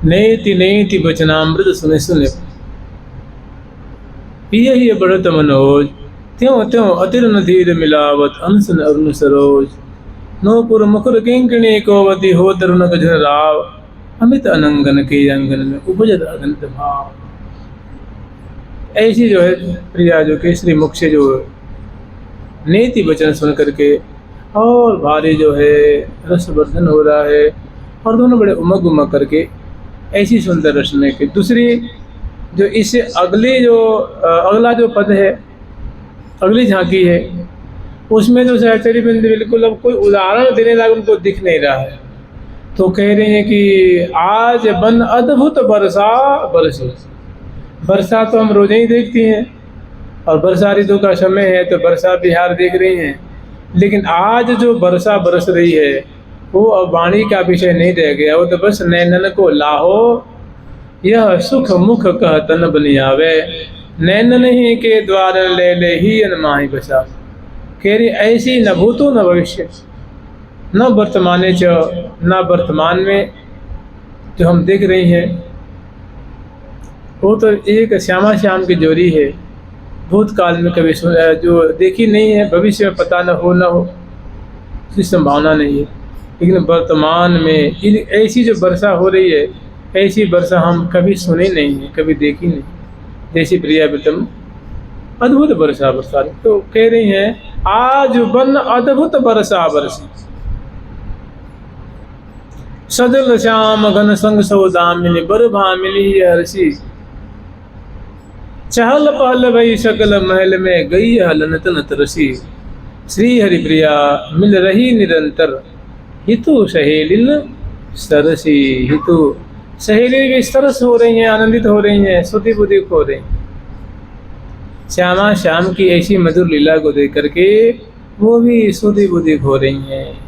नेति नेति वचनामृत सुन सुन पिय ही बढ़त मनोज। त्यों त्यों अतिर नधीर मिलावत, अनसन अरुण सरोज। नोपुर मुकुर किंकिणी कोवती, हो तरुण गजन राव। अमित अनंगन के अंगन में उपजत अगंत भाव। ऐसी जो है प्रिया जो केसरी मुख से जो नेति वचन सुन करके और भारी जो है रसवर्धन हो रहा है और दोनों बड़े उमग उमग करके ऐसी सुंदर रचना के। दूसरी जो इससे अगला जो पद है, अगली झांकी है, उसमें जो सहचरी बिंदु बिल्कुल अब कोई उदाहरण देने लायक उनको दिख नहीं रहा है। तो कह रहे हैं कि आज बन अद्भुत वर्षा बरसी। वर्षा तो हम रोज ही देखती हैं और वर्षा ऋतु का समय है तो वर्षा बिहार देख रही हैं, लेकिन आज जो वर्षा बरस रही है वो अब वाणी का विषय नहीं रह गया। वो तो बस नैनन को लाहो यह सुख मुख कह तन बनियावे, नैनन ही के द्वार ले ले ही अनमाही बसा। कह रही ऐसी न भूतो न भविष्य न वर्तमाने च, न वर्तमान में जो हम देख रही हैं वो तो एक श्यामा श्याम की जोड़ी है। भूतकाल में कभी जो देखी नहीं है, भविष्य में पता न हो इसकी संभावना नहीं है, लेकिन वर्तमान में ऐसी जो वर्षा हो रही है ऐसी वर्षा हम कभी सुनी नहीं है, कभी देखी नहीं। जैसी प्रिया प्रीतम अद्भुत वर्षा बरसा। तो कह रही हैं आज बन अद्भुत वर्षा बरसी, सजल श्याम घन संग सौदामिनी बर भामिनी हर्षि, चहल पहल भई सकल महल में गई हलन तन तरसी। श्री हरिप्रिया मिल रही निरंतर, हितु सहेलिन सरसी। हितु सहेली भी सरस हो रही हैं, आनंदित हो रही हैं, सुधि बुद्धि हो रही हैं। श्यामा श्याम की ऐसी मधुर लीला को देख करके वो भी सुधि बुद्धि हो रही हैं।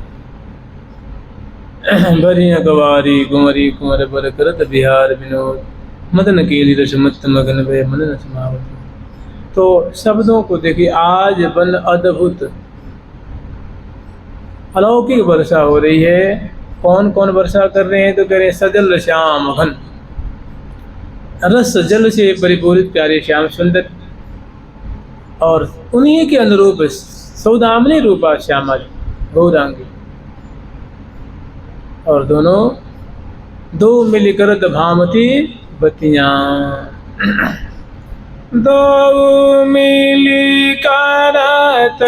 भरी गवारी कुंवरी कुंवर पर करत बिहार विनोद, मदन केली रस मत मगन वे मन न समावत। तो शब्दों को देखिए, आज बन अद्भुत अलौकिक वर्षा हो रही है। कौन कौन वर्षा कर रहे हैं? तो कह रहे हैं सजल श्याम घन, रस जल से परिपूरित प्यारे श्याम सुंदर, और उन्हीं के अनुरूप सौदामिनी रूपा श्यामा गौरांगी, और दोनों दो मिलकर भामती बतियां। दो मिली करत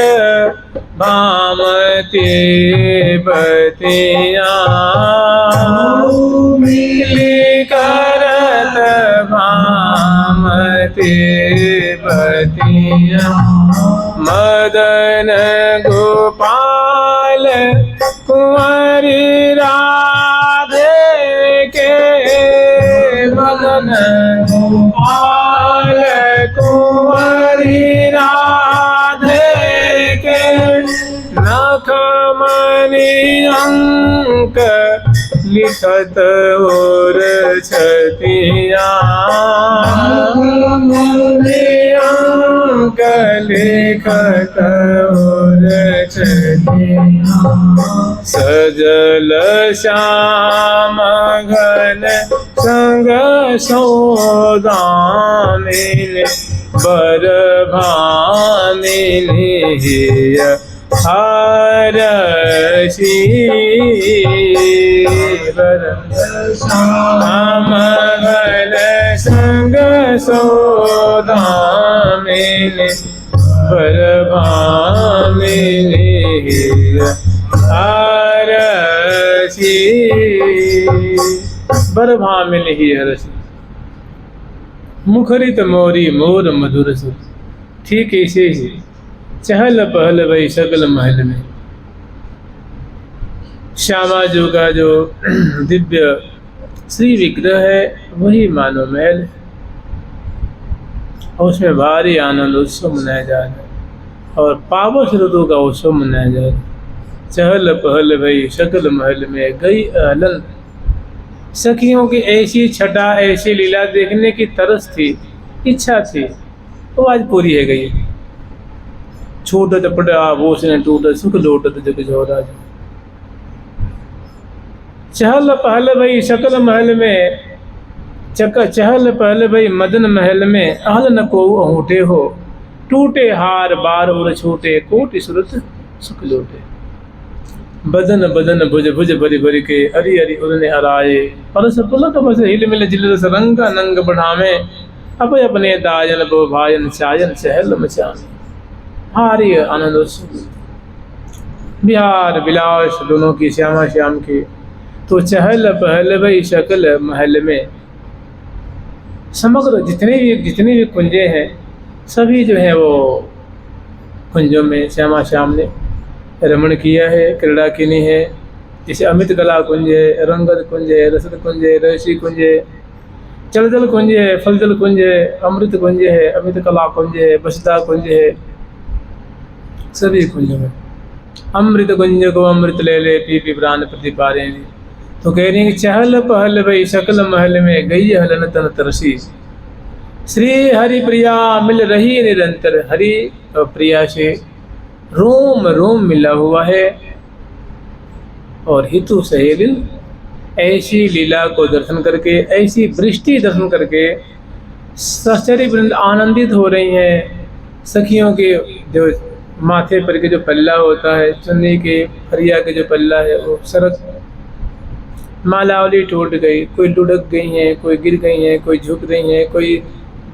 भामती बतियां, मिली करत भामती बतियां, मदन गोपाल कुंवरी राधे के, मदन गोपाल कुंवरी राधे के, नखमणि अंक लिखत और छतिया, अंक लिखत और छतिया, सजल श्याम घन संग सौदामिनी बर भामिनी हरषि, श्याम घन संग सौदामिनी बर भामिनी हरषि, बर भामिनी हरषि। मुखरित मोरी मोर मधुर सुर, ठीक ऐसे ही चहल पहल वही सकल महल में। श्यामा जी का जो दिव्य श्री विग्रह है वही मानो महल, और उसमें भारी आनंद उत्सव मनाया जा रहा है, और पावस ऋतु का उत्सव मनाया जा रहा है। चहल पहल भई सकल महल में गई अहलन। सखियों की ऐसी छटा, ऐसी लीला देखने की तरस थी, इच्छा थी, वो आज पूरी है गई। छूटत पड़ा वो से टूटत, सुख लौटत जग जोरा। चहल पहल भई सकल महल में, चहल पहल भई मदन महल में, अहल न को अहूठे हो, टूटे हार बार और छूटे, कोटि सुरत सुख लौटे। बदन बदन भुज भुज भरी भरी के हरी हरी उड़ने हराए परस पुलक बस हिल मिल जिल रस रंग नंग बढ़ावे अब अपने दायन बो भायन चायन चहल मचाने। हारी आनंद बिहार विलास दोनों की श्यामा श्याम की, तो चहल पहल भई शक्ल महल में। समग्र जितने भी कुंजे हैं सभी जो है वो कुंजों में श्यामा श्याम ने रमण किया है, क्रीड़ा की है। जैसे अमित कला कुंज है, रंगत कुंज है, रसद कुंज है, रहसी कुंज है, चलदल कुंज है, फलदल कुंज है, अमृत कुंज है, अमित कला कुंज है, बसदा कुंज है। सभी कुंजों में अमृत कुंज को अमृत ले ले पी पी प्राण प्रतिपारे। तो कह रही है कि चहल पहल भई शकल महल में गई हलन तन तरसी। श्री हरि प्रिया मिल रही निरंतर, हरि और प्रिया से रोम रोम मिला हुआ है। और हितु सहेलिन ऐसी लीला को दर्शन करके, ऐसी वृष्टि दर्शन करके सचरी वृंद आनंदित हो रही हैं। सखियों के जो माथे पर के जो पल्ला होता है, चुन्नी के फरिया के जो पल्ला है वो सरक, मालावली टूट गई, कोई लुढ़क गई हैं, कोई गिर गई हैं, कोई झुक रही हैं, कोई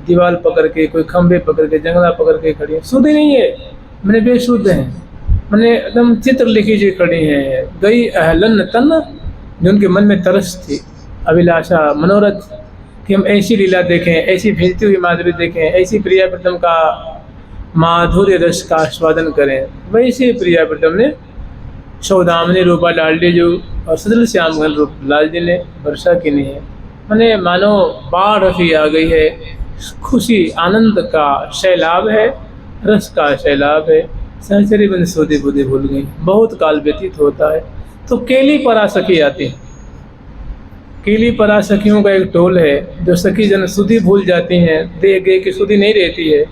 दीवार पकड़ के, कोई खंभे पकड़ के, जंगला पकड़ के खड़ी है। शुद्ध नहीं है, मैंने बेशुद्ध हैं, मैंने एकदम चित्र लिखी जी खड़ी हैं। गई अहलन तन, जो उनके मन में तरस थी, अभिलाषा, मनोरथ कि हम ऐसी लीला देखें, ऐसी भेजती हुई माधुरी देखें, ऐसी प्रिया प्रीतम का माधुर्य रस का आस्वादन करें। वैसे प्रिया प्रीतम ने सौदामनी रूपा डाल दी जो, और सदल श्याम घन रूप लाल जी ने वर्षा की नहीं है। मैंने मानो बाढ़ सी आ गई है, खुशी आनंद का सैलाब है, रस का सैलाब है। सहचरी बन सोदी बुद्धि भूल गई, बहुत काल व्यतीत होता है। तो केली परासखी आती है। केली परासखियों का एक टोल है, जो सखी जन सुधि भूल जाती हैं, दे गए कि सुधि नहीं रहती है,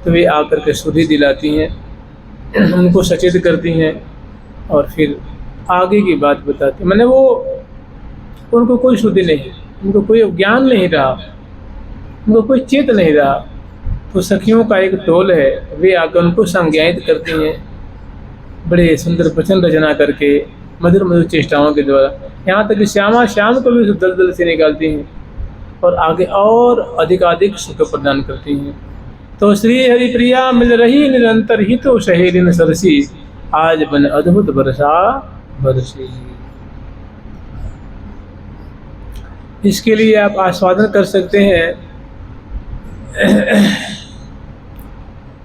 तो वे आकर के सुधि दिलाती हैं, उनको सचेत करती हैं और फिर आगे की बात बताती। मैंने वो उनको कोई शुद्धि नहीं, उनको कोई ज्ञान नहीं रहा, उनको कोई चेत नहीं रहा, तो सखियों का एक टोल है, वे आकर उनको संज्ञायित करती हैं बड़े सुंदर वचन रचना करके, मधुर मधुर चेष्टाओं के द्वारा। यहाँ तक कि श्यामा श्याम को भी दलदल से निकालती हैं और आगे और अधिकाधिक सुख प्रदान करती हैं। तो श्री हरि प्रिया मिल रही निरंतर ही तो सहेलिन सरसी, आज बन अद्भुत वर्षा बरसी। इसके लिए आप आस्वादन कर सकते हैं।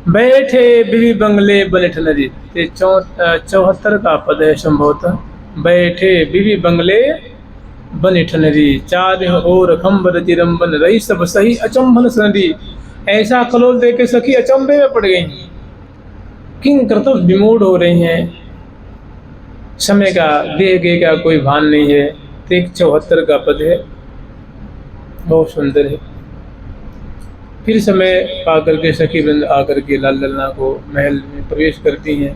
बैठे बिवी बंगले बनिठ नदी, 74 का पद है संभवतः। बैठे बिवी बंगले बनिठ नदी, चार और खम्बर चिरंबन रही सब सही अचंभन सनदी। ऐसा कलोल देके सखी अचंभे में पड़ गई, किंग कर्तव्य विमूढ़ हो रही हैं। समय का देह गे का कोई भान नहीं है। 74 का पद है, बहुत सुंदर है। फिर समय पा करके सखी वृंद आकर के लाल ललना को महल में प्रवेश करती हैं,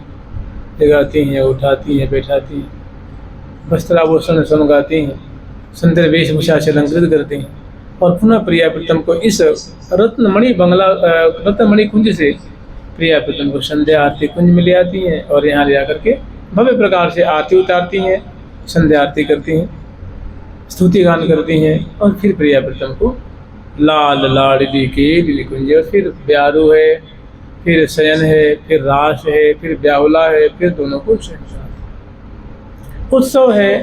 जगाती हैं, उठाती हैं, बैठाती हैं, वस्त्राभूषण समगाती हैं, सुंदर वेशभूषा से अलंकृत करती हैं और पुनः प्रिया प्रीतम को इस रत्नमणि बंगला रत्नमणि कुंज से प्रिया प्रीतम को संध्या आरती कुंज में ले आती हैं और यहाँ ले आकर के भव्य प्रकार से आरती उतारती हैं, संध्या आरती करती हैं, स्तुति गान करती हैं और फिर प्रिया प्रीतम को लाल लाडली के लिली कुंज, और फिर ब्यारू है, फिर शयन है, फिर रास है, फिर ब्याहुला है, फिर दोनों को उत्सव है।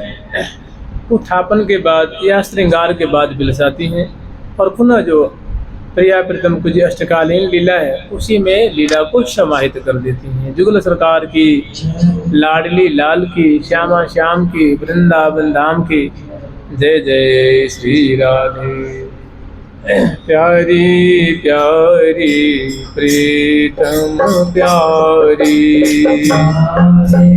उत्थापन के बाद या श्रृंगार के बाद बिलसाती हैं और पुनः जो प्रिया प्रीतम को जो अष्टकालीन लीला है उसी में लीला को समाहित कर देती हैं। जुगल सरकार की, लाडली लाल की, श्यामा श्याम की, वृंदावन धाम की। जय जय श्री राधे। प्यारी प्यारी प्रीतम प्यारी।